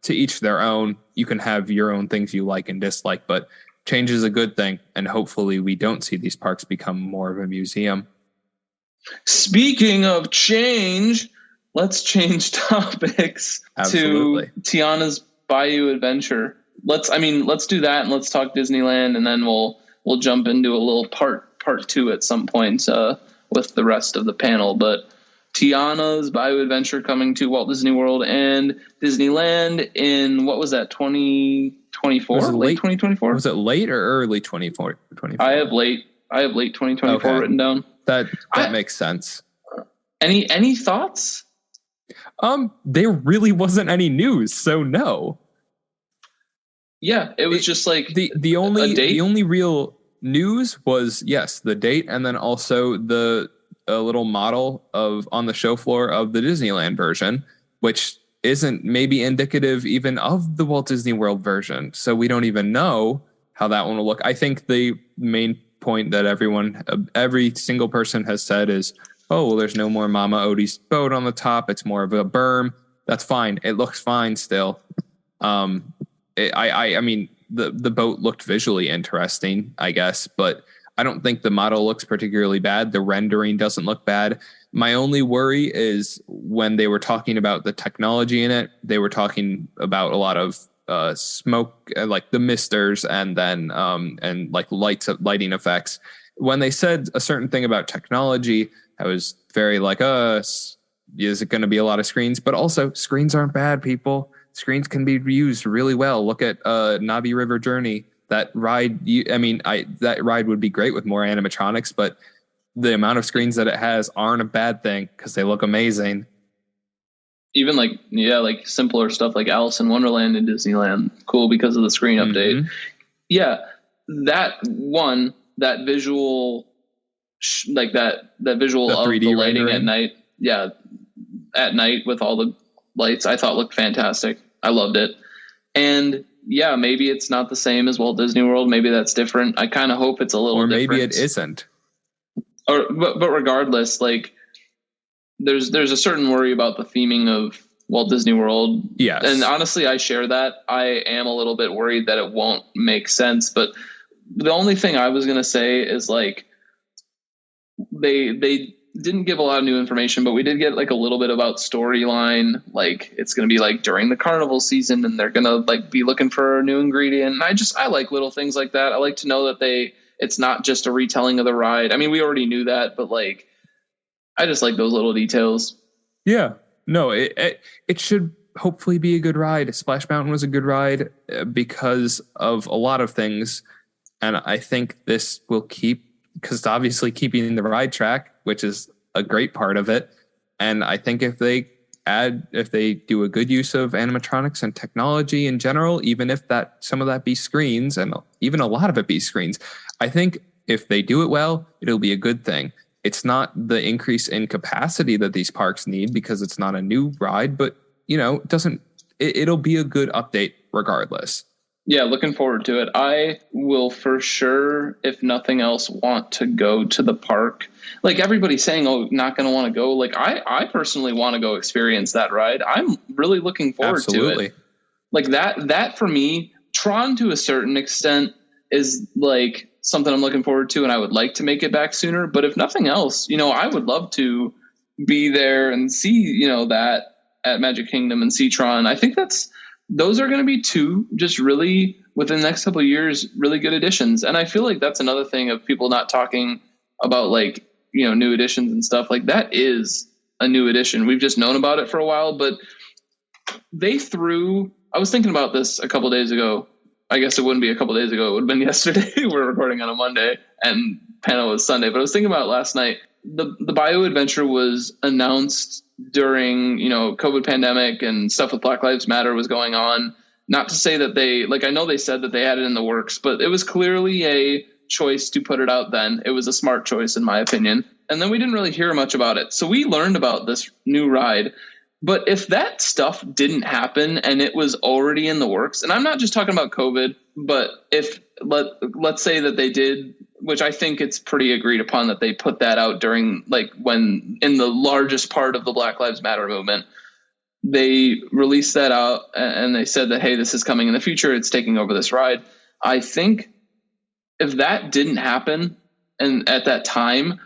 each their own. You can have your own things you like and dislike, but change is a good thing. And hopefully we don't see these parks become more of a museum. Speaking of change, let's change topics. Absolutely. To Tiana's Bayou Adventure. Let's do that, and let's talk Disneyland, and then we'll jump into a little part 2 at some point with the rest of the panel. But Tiana's Bayou Adventure coming to Walt Disney World and Disneyland in, what was that, 2024? Late 2024? Was it late or early 2024? I have late 2024 written down. That makes sense. Any thoughts? There really wasn't any news, so no. Yeah, it was just like the only real news was, yes, the date, and then also the little model on the show floor of the Disneyland version, which isn't maybe indicative even of the Walt Disney World version. So we don't even know how that one will look. I think the main point that every single person has said is, oh, well, there's no more Mama Odie's boat on the top. It's more of a berm. That's fine. It looks fine still. I mean, the boat looked visually interesting, I guess, but I don't think the model looks particularly bad. The rendering doesn't look bad. My only worry is when they were talking about the technology in it, they were talking about a lot of smoke, like the misters, and then and like lighting effects. When they said a certain thing about technology, I was very like, is it going to be a lot of screens? But also, screens aren't bad, people. screens can be used really well. Look at Navi River Journey. That ride, that ride would be great with more animatronics, but the amount of screens that it has aren't a bad thing because they look amazing. Even like simpler stuff like Alice in Wonderland in Disneyland, cool because of the screen update. Yeah, that visual, like that visual of the lighting at night. Yeah, at night with all the lights, I thought looked fantastic. I loved it. And yeah, maybe it's not the same as Walt Disney World. Maybe that's different. I kind of hope it's a little different. Or maybe it isn't. But regardless, like there's a certain worry about the theming of Walt Disney World. Yes. And honestly, I share that. I am a little bit worried that it won't make sense. But the only thing I was going to say is like they didn't give a lot of new information, but we did get like a little bit about storyline. Like it's going to be like during the carnival season and they're going to like be looking for a new ingredient. And I like little things like that. I like to know that it's not just a retelling of the ride. I mean, we already knew that, but like, I just like those little details. Yeah, no, it should hopefully be a good ride. Splash Mountain was a good ride because of a lot of things. And I think this will because obviously keeping the ride track, which is a great part of it. And I think if they do a good use of animatronics and technology in general, even if some of that be screens and even a lot of it be screens, I think if they do it well, it'll be a good thing. It's not the increase in capacity that these parks need because it's not a new ride, but it'll be a good update regardless. Yeah, looking forward to it. I will for sure, if nothing else, want to go to the park. Like everybody's saying, oh, not going to want to go. Like I personally want to go experience that ride. I'm really looking forward to it. Like that for me, Tron to a certain extent is like something I'm looking forward to, and I would like to make it back sooner. But if nothing else, I would love to be there and see, that at Magic Kingdom and see Tron. I think those are going to be two just really within the next couple of years, really good additions. And I feel like that's another thing of people not talking about like, new additions and stuff. Like that is a new addition. We've just known about it for a while, but I was thinking about this a couple of days ago. I guess it wouldn't be a couple of days ago. It would have been yesterday. We're recording on a Monday and panel was Sunday, but I was thinking about it last night. The Bio Adventure was announced during, COVID pandemic and stuff with Black Lives Matter was going on. Not to say that I know they said that they had it in the works, but it was clearly a choice to put it out then. It was a smart choice in my opinion. And then we didn't really hear much about it. So we learned about this new ride. But if that stuff didn't happen and it was already in the works, and I'm not just talking about COVID, but if let's say that they did, which I think it's pretty agreed upon that they put that out during like when in the largest part of the Black Lives Matter movement, they released that out and they said that, hey, this is coming in the future. It's taking over this ride. I think if that didn't happen and at that time,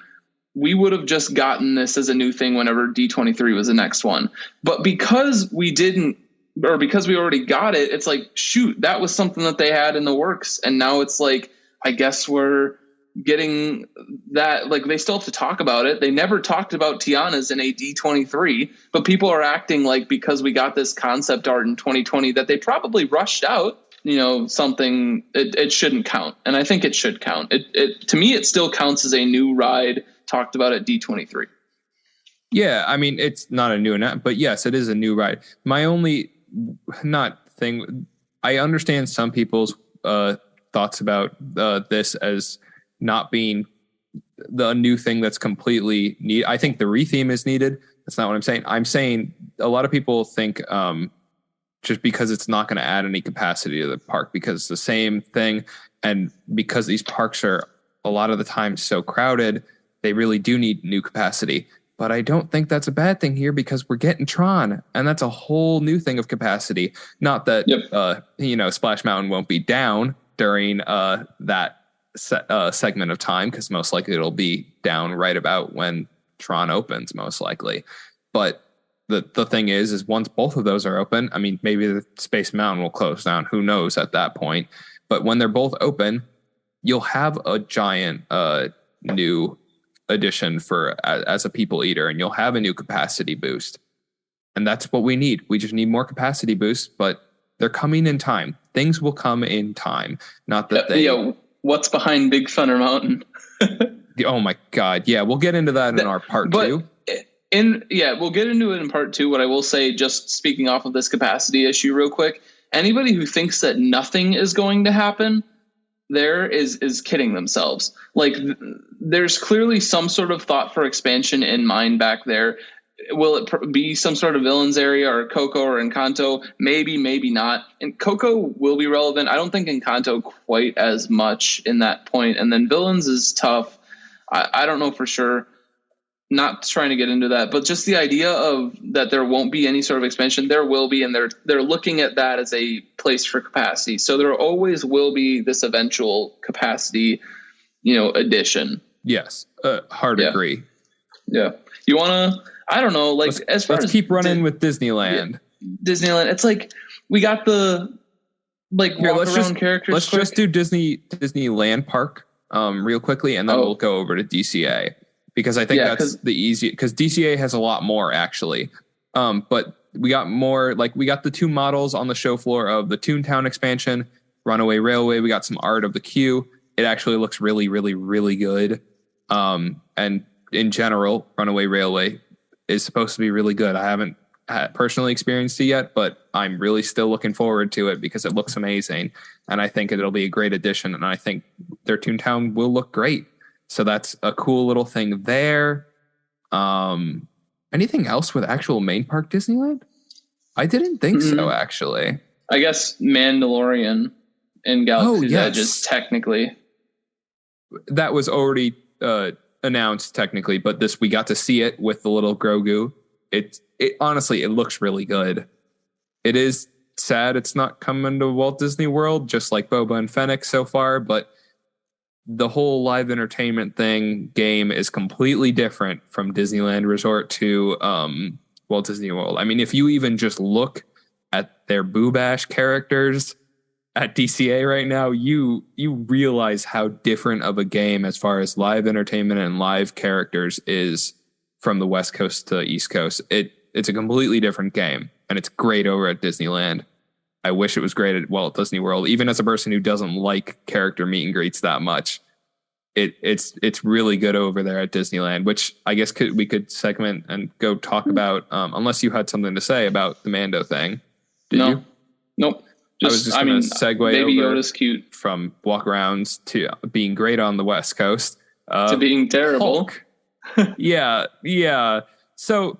we would have just gotten this as a new thing whenever D23 was the next one. But because we didn't, or because we already got it, it's like, shoot, that was something that they had in the works. And now it's like, I guess we're getting that, like they still have to talk about it. They never talked about Tiana's in a D23, but people are acting like because we got this concept art in 2020 that they probably rushed out, something, it shouldn't count. And I think it should count. It to me, it still counts as a new ride talked about at D23. Yeah, I mean, it's not a new one, but yes, it is a new ride. My only I understand some people's thoughts about this as not being the new thing that's completely needed. I think the retheme is needed. That's not what I'm saying. I'm saying a lot of people think just because it's not going to add any capacity to the park because it's the same thing. And because these parks are a lot of the time so crowded, they really do need new capacity. But I don't think that's a bad thing here because we're getting Tron, and that's a whole new thing of capacity. Not that, Splash Mountain won't be down during that segment of time because most likely it'll be down right about when Tron opens, most likely. But the thing is once both of those are open, I mean, maybe the Space Mountain will close down. Who knows at that point? But when they're both open, you'll have a giant new addition for as a people eater, and you'll have a new capacity boost. And that's what we need. We just need more capacity boosts, but they're coming in time. Things will come in time. Not that what's behind Big Thunder Mountain? Oh my God. Yeah, we'll get into that in our part 2. We'll get into it in part 2. What I will say, just speaking off of this capacity issue real quick, anybody who thinks that nothing is going to happen there is kidding themselves. Like, there's clearly some sort of thought for expansion in mind back there. Will it be some sort of villains area or Coco or Encanto? Maybe, maybe not. And Coco will be relevant. I don't think Encanto quite as much in that point. And then villains is tough. I don't know for sure. Not trying to get into that, but just the idea of that there won't be any sort of expansion. There will be, and they're looking at that as a place for capacity. So there always will be this eventual capacity, addition. Yes, hard agree. Yeah, you want to? I don't know. Like, let's keep running with Disneyland. Yeah, Disneyland. It's like we got the characters. Let's just do Disneyland Park real quickly, and then we'll go over to DCA. Because I think that's the easy, because DCA has a lot more actually. But we got more, like we got the 2 models on the show floor of the Toontown expansion, Runaway Railway. We got some art of the queue. It actually looks really, really, really good. And in general, Runaway Railway is supposed to be really good. I haven't personally experienced it yet, but I'm really still looking forward to it because it looks amazing. And I think it'll be a great addition. And I think their Toontown will look great. So that's a cool little thing there. Anything else with actual main park Disneyland? I didn't think so, actually. I guess Mandalorian and Galaxy's Edge is technically. That was already announced technically, but we got to see it with the little Grogu. It honestly, it looks really good. It is sad it's not coming to Walt Disney World, just like Boba and Fennec so far, but the whole live entertainment game is completely different from Disneyland Resort to Walt Disney World. I mean, if you even just look at their Boo Bash characters at DCA right now, you realize how different of a game as far as live entertainment and live characters is from the West Coast to East Coast. It's a completely different game, and it's great over at Disneyland. I wish it was great at Walt Disney World. Even as a person who doesn't like character meet and greets that much, it's really good over there at Disneyland, which I guess we could segment and go talk about, unless you had something to say about the Mando thing. Did you? Nope. I was just going to segue Baby over Yoda's cute. From walk-arounds to being great on the West Coast. To being terrible. Yeah. So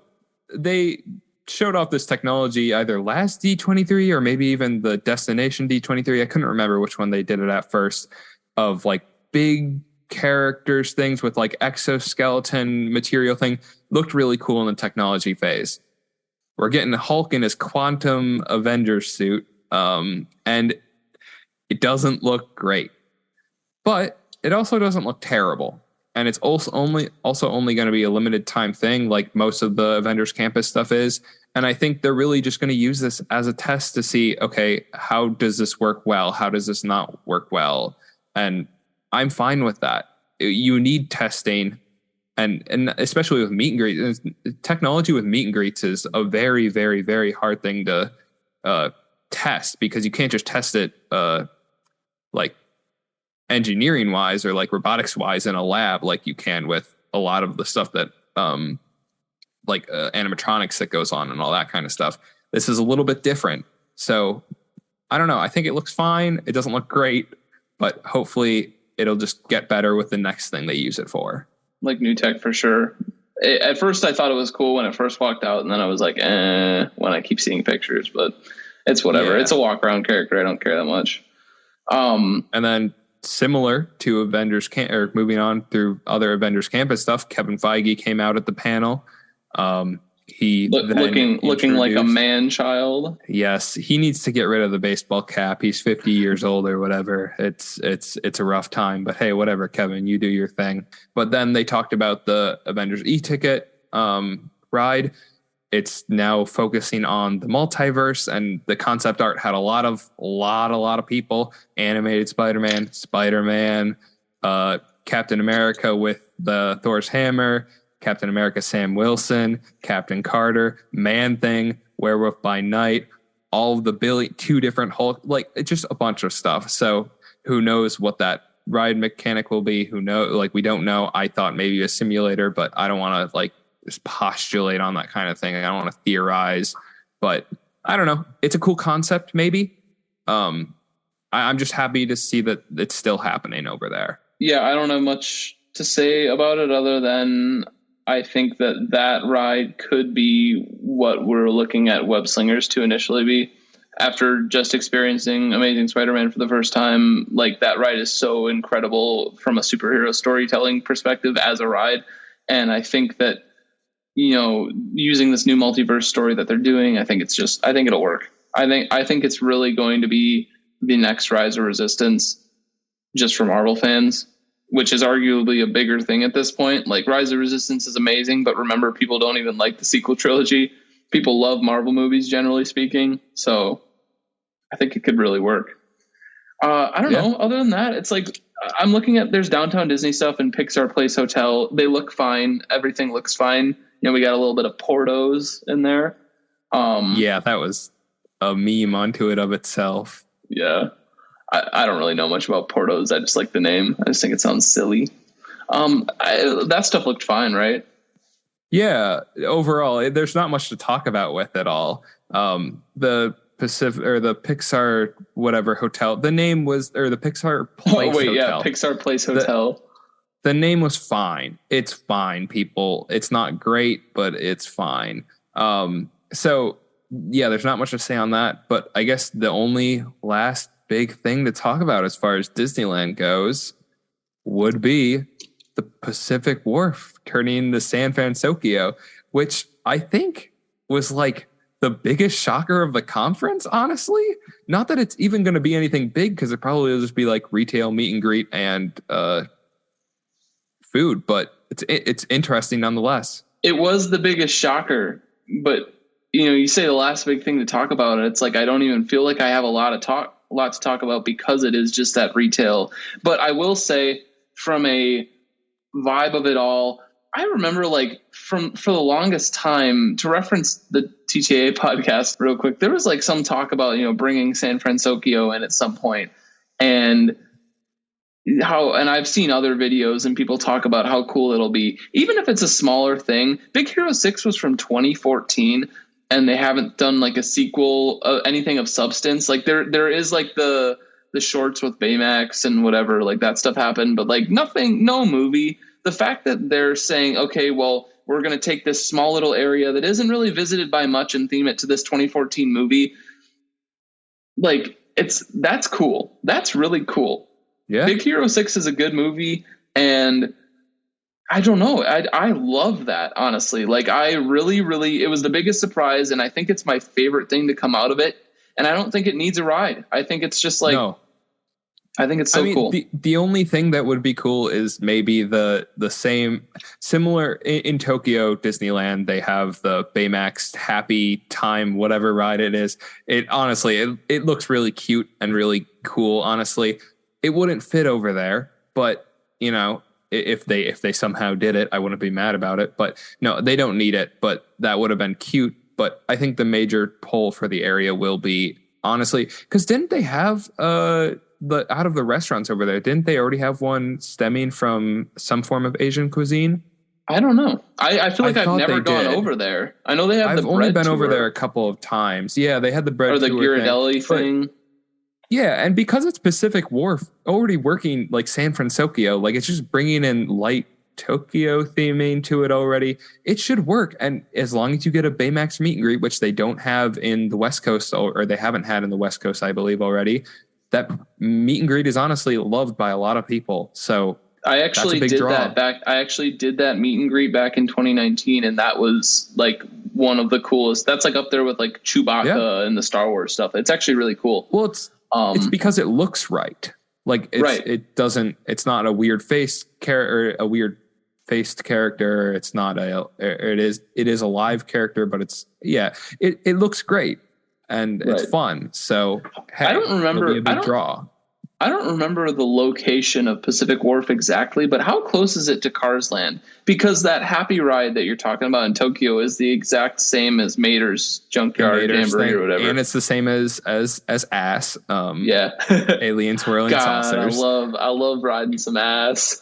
they showed off this technology either last D23 or maybe even the Destination D23. I couldn't remember which one they did it at first, of like big characters things with like exoskeleton material thing. Looked really cool in the technology phase. We're getting Hulk in his quantum Avengers suit, and it doesn't look great, but it also doesn't look terrible. And it's also only going to be a limited time thing, like most of the Avengers Campus stuff is. And I think they're really just going to use this as a test to see, okay, how does this work well? How does this not work well? And I'm fine with that. You need testing, and especially with meet and greets. Technology with meet and greets is a very, very, very hard thing to test, because you can't just test it like engineering wise or like robotics wise in a lab like you can with a lot of the stuff that like animatronics that goes on and all that kind of stuff. This is a little bit different. So I don't know. I think it looks fine. It doesn't look great, but hopefully it'll just get better with the next thing they use it for. Like new tech for sure. At first I thought it was cool when it first walked out, and then I was like, when I keep seeing pictures, but it's whatever. Yeah. It's a walk around character. I don't care that much. And then similar to Avengers or moving on through other Avengers Campus stuff, Kevin Feige came out at the panel. He looking like a man child. Yes, he needs to get rid of the baseball cap. He's 50 years old or whatever. It's a rough time, but hey, whatever, Kevin, you do your thing. But then they talked about the Avengers e-ticket ride. It's now focusing on the multiverse, and the concept art had a lot of people. Animated Spider-Man, Captain America with the Thor's hammer, Captain America Sam Wilson, Captain Carter, Man-Thing, Werewolf by Night, all of the 2 different Hulk, like it's just a bunch of stuff. So who knows what that ride mechanic will be? Who knows? Like, we don't know. I thought maybe a simulator, but I don't want to like just postulate on that kind of thing. I don't want to theorize, but I don't know. It's a cool concept, maybe. I'm just happy to see that it's still happening over there. Yeah, I don't have much to say about it other than I think that ride could be what we're looking at Web Slingers to initially be. After just experiencing Amazing Spider-Man for the first time, like, that ride is so incredible from a superhero storytelling perspective as a ride. And I think that, you know, using this new multiverse story that they're doing, I think it'll work. I think it's really going to be the next Rise of Resistance just for Marvel fans, which is arguably a bigger thing at this point. Like, Rise of Resistance is amazing, but remember, people don't even like the sequel trilogy. People love Marvel movies, generally speaking. So I think it could really work. I don't know. Other than that, it's like, I'm looking at, there's Downtown Disney stuff and Pixar Place Hotel. They look fine. Everything looks fine. You know, we got a little bit of Portos in there. Yeah, that was a meme unto it of itself. Yeah. I don't really know much about Portos. I just like the name. I just think it sounds silly. That stuff looked fine, right? Yeah, overall, there's not much to talk about with it all. The Pacific or the Pixar whatever hotel, the name was, or the Pixar Place Hotel. Yeah, Pixar Place Hotel. The name was fine. It's fine, people. It's not great, but it's fine. So yeah, there's not much to say on that. But I guess the only last big thing to talk about as far as Disneyland goes would be the Pacific Wharf turning into San Francisco, which I think was like the biggest shocker of the conference, honestly. Not that it's even going to be anything big, because it probably will just be like retail meet and greet and food, but it's interesting nonetheless. It was the biggest shocker, but you know, you say the last big thing to talk about, and it's like I don't even feel like I have a lot to talk about because it is just that retail. But I will say, from a vibe of it all, I remember, like, for the longest time, to reference the TTA podcast real quick, there was like some talk about, you know, bringing San Francisco in at some point, and I've seen other videos and people talk about how cool it'll be, even if it's a smaller thing. Big Hero 6 was from 2014, and they haven't done like a sequel, anything of substance. Like, there is like the shorts with Baymax and whatever, like that stuff happened, but like nothing, no movie. The fact that they're saying, okay, well, we're going to take this small little area that isn't really visited by much and theme it to this 2014 movie. Like, that's cool. That's really cool. Yeah. Big Hero 6 is a good movie, and I don't know. I love that, honestly. Like, I really, it was the biggest surprise, and I think it's my favorite thing to come out of it. And I don't think it needs a ride. I think it's just like, no. I think it's so cool. The only thing that would be cool is maybe the similar in Tokyo Disneyland. They have the Baymax Happy Time, whatever ride it is. It honestly, it looks really cute and really cool. Honestly, it wouldn't fit over there, but you know, if they somehow did it, I wouldn't be mad about it. But no, they don't need it. But that would have been cute. But I think the major pull for the area will be, honestly, because didn't they have out of the restaurants over there, didn't they already have one stemming from some form of Asian cuisine? I don't know. I feel like I've never gone over there. I know they have the bread. I've only been over there a couple of times. Yeah, they had the bread or the Ghirardelli thing. Yeah, and because it's Pacific Wharf already working like San Francisco, like it's just bringing in light Tokyo theming to it already. It should work. And as long as you get a Baymax meet and greet, which they don't have in the West Coast, or they haven't had in the West Coast, I believe already, that meet and greet is honestly loved by a lot of people. So I actually did that meet and greet back in 2019, and that was like one of the coolest. That's like up there with like Chewbacca and the Star Wars stuff. It's actually really cool. Well, it's because it looks right. Like it's not a weird face character, a weird faced character. It's not it is a live character, but it looks great and it's fun. So I don't remember. It'll be a big draw. I don't remember the location of Pacific Wharf exactly, but how close is it to Cars Land? Because that Happy Ride that you're talking about in Tokyo is the exact same as Mater's Junkyard Jamboree or whatever, and it's the same as Ass. Yeah, Alien Swirling God, Saucers. I love riding some ass.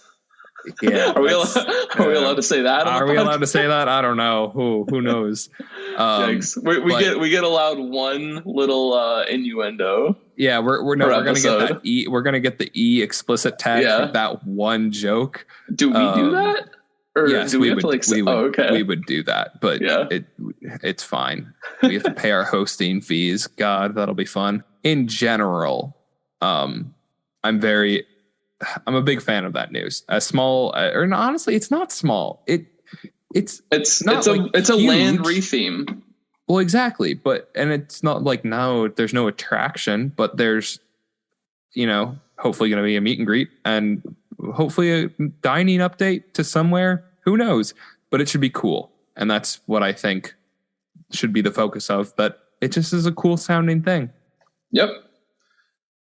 Yeah, are we allowed to say that? Are we allowed to say that? I don't know. Who knows? We get allowed one little innuendo. Yeah, we're gonna get that we're gonna get the E explicit tag for that one joke. Do we do that? Or yes, do we would. Okay. We would do that, but it's fine. We have to pay our hosting fees. God, that'll be fun. In general, I'm a big fan of that news. As small, or honestly, it's not small. It's a land retheme. Well, exactly, and it's not like now there's no attraction, but there's, hopefully going to be a meet and greet and hopefully a dining update to somewhere. Who knows? But it should be cool, and that's what I think should be the focus of. That it just is a cool sounding thing. Yep,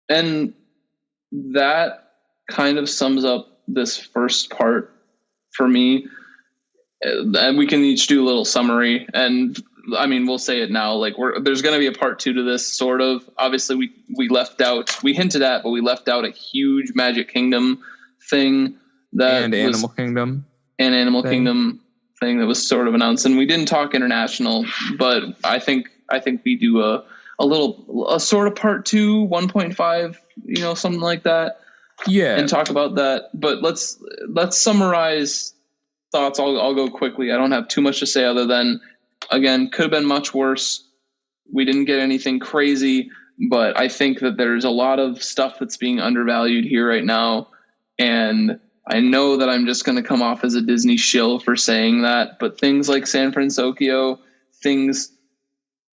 and that kind of sums up this first part for me. And we can each do a little summary, and I mean, we'll say it now. Like, there's going to be a part 2 to this, sort of. Obviously, we left out, we hinted at, but we left out a huge Magic Kingdom thing Animal Kingdom thing that was sort of announced, and we didn't talk international, but I think we do a sort of part 2, 1.5, something like that. Yeah, and talk about that. But let's summarize thoughts. I'll go quickly. I don't have too much to say other than, again, could have been much worse. We didn't get anything crazy, but I think that there's a lot of stuff that's being undervalued here right now. And I know that I'm just going to come off as a Disney shill for saying that, but things like San Francisco, things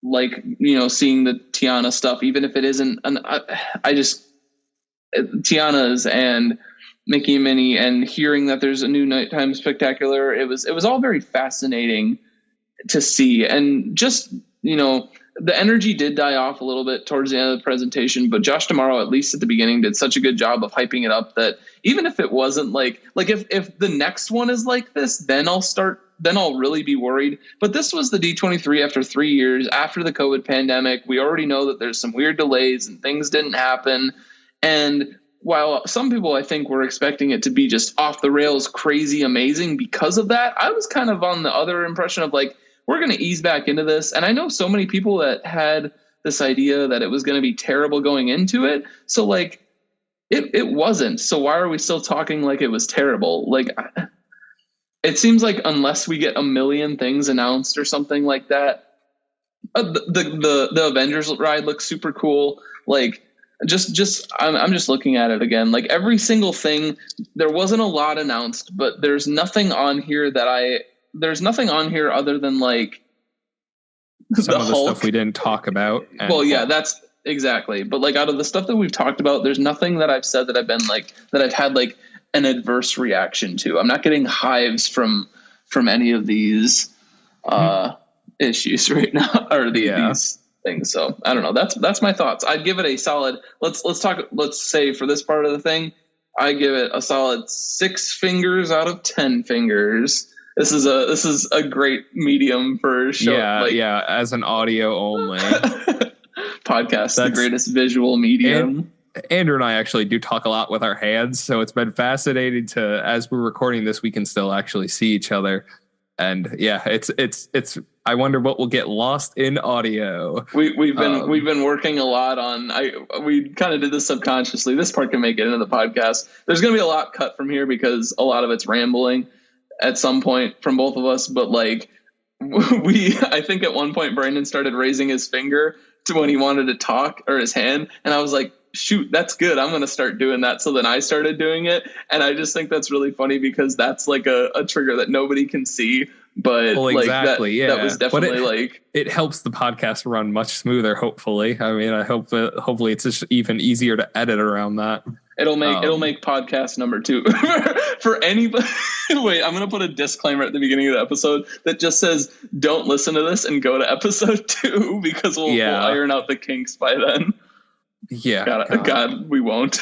like, seeing the Tiana stuff, even if it isn't, Tiana's and Mickey and Minnie, and hearing that there's a new nighttime spectacular, it was all very fascinating to see. And just, the energy did die off a little bit towards the end of the presentation, but Josh D'Amaro, at least at the beginning, did such a good job of hyping it up that even if it wasn't if the next one is like this, then I'll really be worried. But this was the D23 after 3 years, after the COVID pandemic. We already know that there's some weird delays and things didn't happen. And while some people, I think, were expecting it to be just off the rails, crazy, amazing because of that, I was kind of on the other impression of we're going to ease back into this. And I know so many people that had this idea that it was going to be terrible going into it. So it wasn't. So why are we still talking like it was terrible? It seems like unless we get a million things announced or something like that, the Avengers ride looks super cool. I'm just looking at it again. Every single thing, there wasn't a lot announced, but there's nothing on here other than some of the stuff we didn't talk about. Well, yeah, that's exactly. But out of the stuff that we've talked about, there's nothing that I've said that I've been that I've had an adverse reaction to. I'm not getting hives from any of these issues right now, or these things. So I don't know. That's my thoughts. I'd give it a solid. Let's say for this part of the thing, I give it a solid 6 fingers out of 10 fingers. This is a great medium for show. Yeah. As an audio only podcast, the greatest visual medium. Andrew and I actually do talk a lot with our hands, so it's been fascinating to, as we're recording this, we can still actually see each other. And yeah, it's. I wonder what will get lost in audio. We've been working a lot on. We kind of did this subconsciously. This part can make it into the podcast. There's going to be a lot cut from here because a lot of it's rambling at some point from both of us. But I think at one point Brandon started raising his finger to when he wanted to talk, or his hand, and I was like, shoot, that's good. I'm going to start doing that. So then I started doing it. And I just think that's really funny because that's a trigger that nobody can see. But exactly, that was definitely it helps the podcast run much smoother. Hopefully. I mean, I hope that hopefully it's just even easier to edit around that. It'll make podcast number 2 for anybody. Wait, I'm going to put a disclaimer at the beginning of the episode that just says, don't listen to this and go to episode 2 because we'll iron out the kinks by then. Yeah. God, we won't.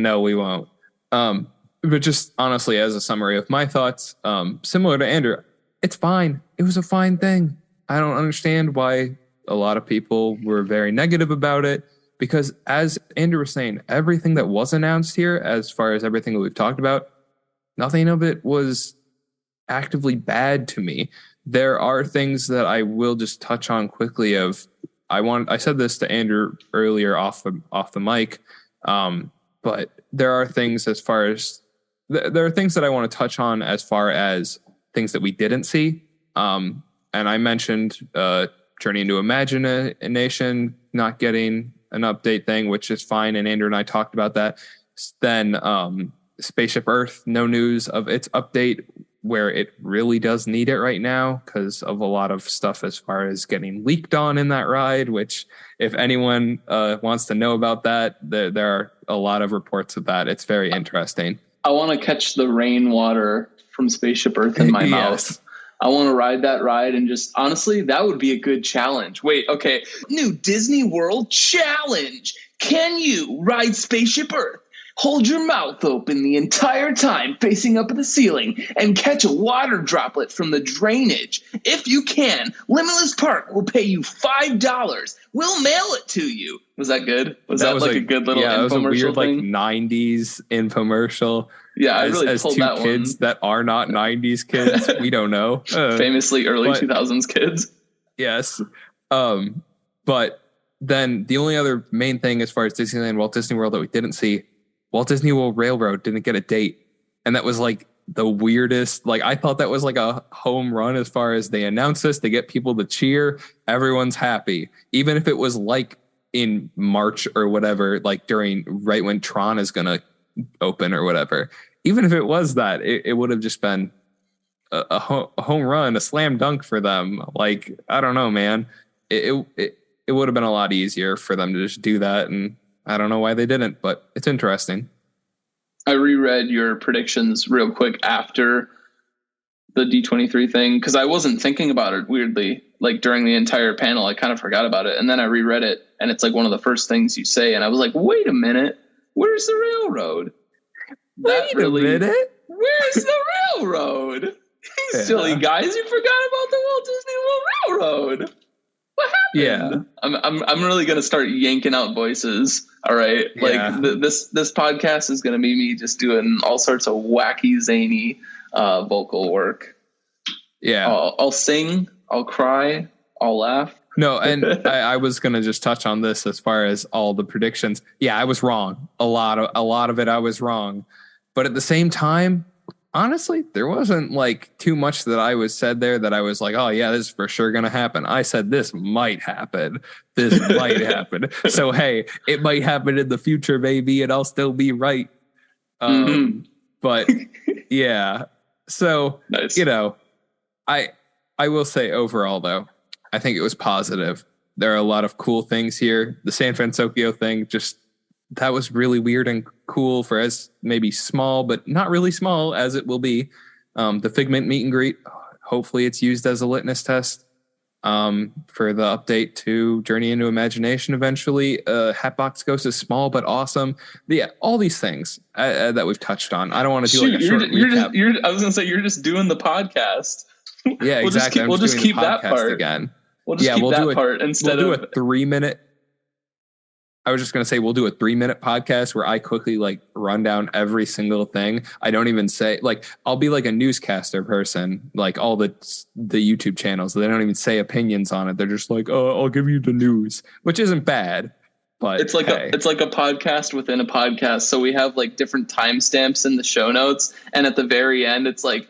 No, we won't. But just honestly, as a summary of my thoughts, similar to Andrew, it's fine. It was a fine thing. I don't understand why a lot of people were very negative about it, because as Andrew was saying, everything that was announced here, as far as everything that we've talked about, nothing of it was actively bad to me. There are things that I will just touch on quickly I said this to Andrew earlier off the mic, but there are things there are things that I want to touch on as far as things that we didn't see. And I mentioned Journey into Imagination not getting an update thing, which is fine. And Andrew and I talked about that. Then Spaceship Earth, no news of its update, where it really does need it right now because of a lot of stuff as far as getting leaked on in that ride, which if anyone wants to know about that, there are a lot of reports of that. It's very interesting. I want to catch the rainwater from Spaceship Earth in my mouth. I want to ride that ride, and just honestly, that would be a good challenge. Wait, okay. New Disney World challenge. Can you ride Spaceship Earth? Hold your mouth open the entire time facing up at the ceiling and catch a water droplet from the drainage. If you can, Limitless Park will pay you $5. We'll mail it to you. Was that good? Was that like a good little infomercial? Yeah, it was a weird thing? Like 90s infomercial. Yeah, I really as pulled two that kids one. That are not 90s kids. We don't know. Famously early 2000s kids. Yes. But then the only other main thing as far as Disneyland, Walt Disney World that we didn't see, Walt Disney World Railroad didn't get a date. And that was like the weirdest. Like, I thought that was like a home run as far as they announced this. They get people to cheer. Everyone's happy. Even if it was like in March or whatever, like right when Tron is going to open or whatever. Even if it was that, it would have just been a home run, a slam dunk for them. Like, I don't know, man. It would have been a lot easier for them to just do that, and I don't know why they didn't, but it's interesting. I reread your predictions real quick after the D23 thing, because I wasn't thinking about it, weirdly. Like, during the entire panel, I kind of forgot about it, and then I reread it, and it's like one of the first things you say, and I was like, wait a minute, where's the railroad? Wait a minute. Where's the railroad? You silly guys, you forgot about the Walt Disney World Railroad. What happened? Yeah, I'm really gonna start yanking out voices. All right, like this podcast is gonna be me just doing all sorts of wacky, zany vocal work. Yeah, I'll sing, I'll cry, I'll laugh. No, and I was gonna just touch on this as far as all the predictions. Yeah, I was wrong. A lot of it I was wrong, but at the same time, honestly, there wasn't like too much that I was said there that I was like, oh yeah, this is for sure going to happen. I said this might happen. This might happen. So, hey, it might happen in the future, maybe, and I'll still be right. But yeah, so, nice. I will say overall, though, I think it was positive. There are a lot of cool things here. The San Francisco thing, that was really weird and cool for as maybe small, but not really small as it will be. The Figment meet and greet, hopefully it's used as a litmus test for the update to Journey into Imagination eventually. Hatbox Ghost is small but awesome. But yeah, all these things that we've touched on. I don't want to do like a short recap. I was going to say, you're just doing the podcast. Yeah, exactly. We'll just keep that part again. We'll just keep that part instead of... We'll do a 3-minute... I was just going to say, we'll do a 3-minute podcast where I quickly like run down every single thing. I don't even say, like, I'll be like a newscaster person, like all the YouTube channels. They don't even say opinions on it. They're just like, oh, I'll give you the news, which isn't bad. But it's like a podcast within a podcast. So we have like different timestamps in the show notes. And at the very end, it's like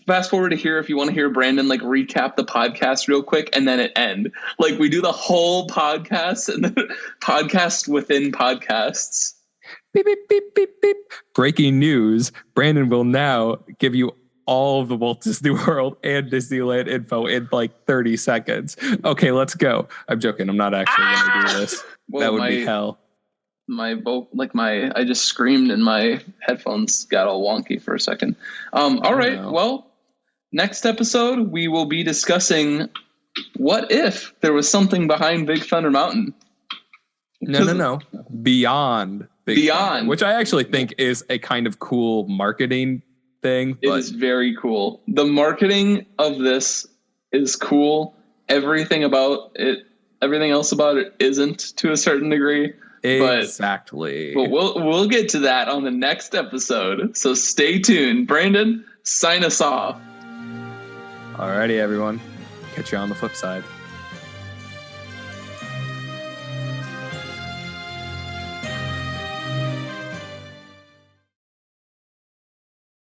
fast forward to here if you want to hear Brandon like recap the podcast real quick, and then it end. Like, we do the whole podcast and then podcast within podcasts. Beep, beep, beep, beep, beep. Breaking news. Brandon will now give you all of the Walt Disney World and Disneyland info in like 30 seconds. Okay, let's go. I'm joking. I'm not actually going to do this. Well, that would be hell. I just screamed and my headphones got all wonky for a second. All right. No. Well, next episode, we will be discussing what if there was something behind Big Thunder Mountain. No. Beyond Beyond, which I actually think is a kind of cool marketing thing. It is very cool. The marketing of this is cool. Everything else about it isn't, to a certain degree. Exactly. But we'll get to that on the next episode. So stay tuned. Brandon, sign us off. Alrighty, everyone. Catch you on the flip side.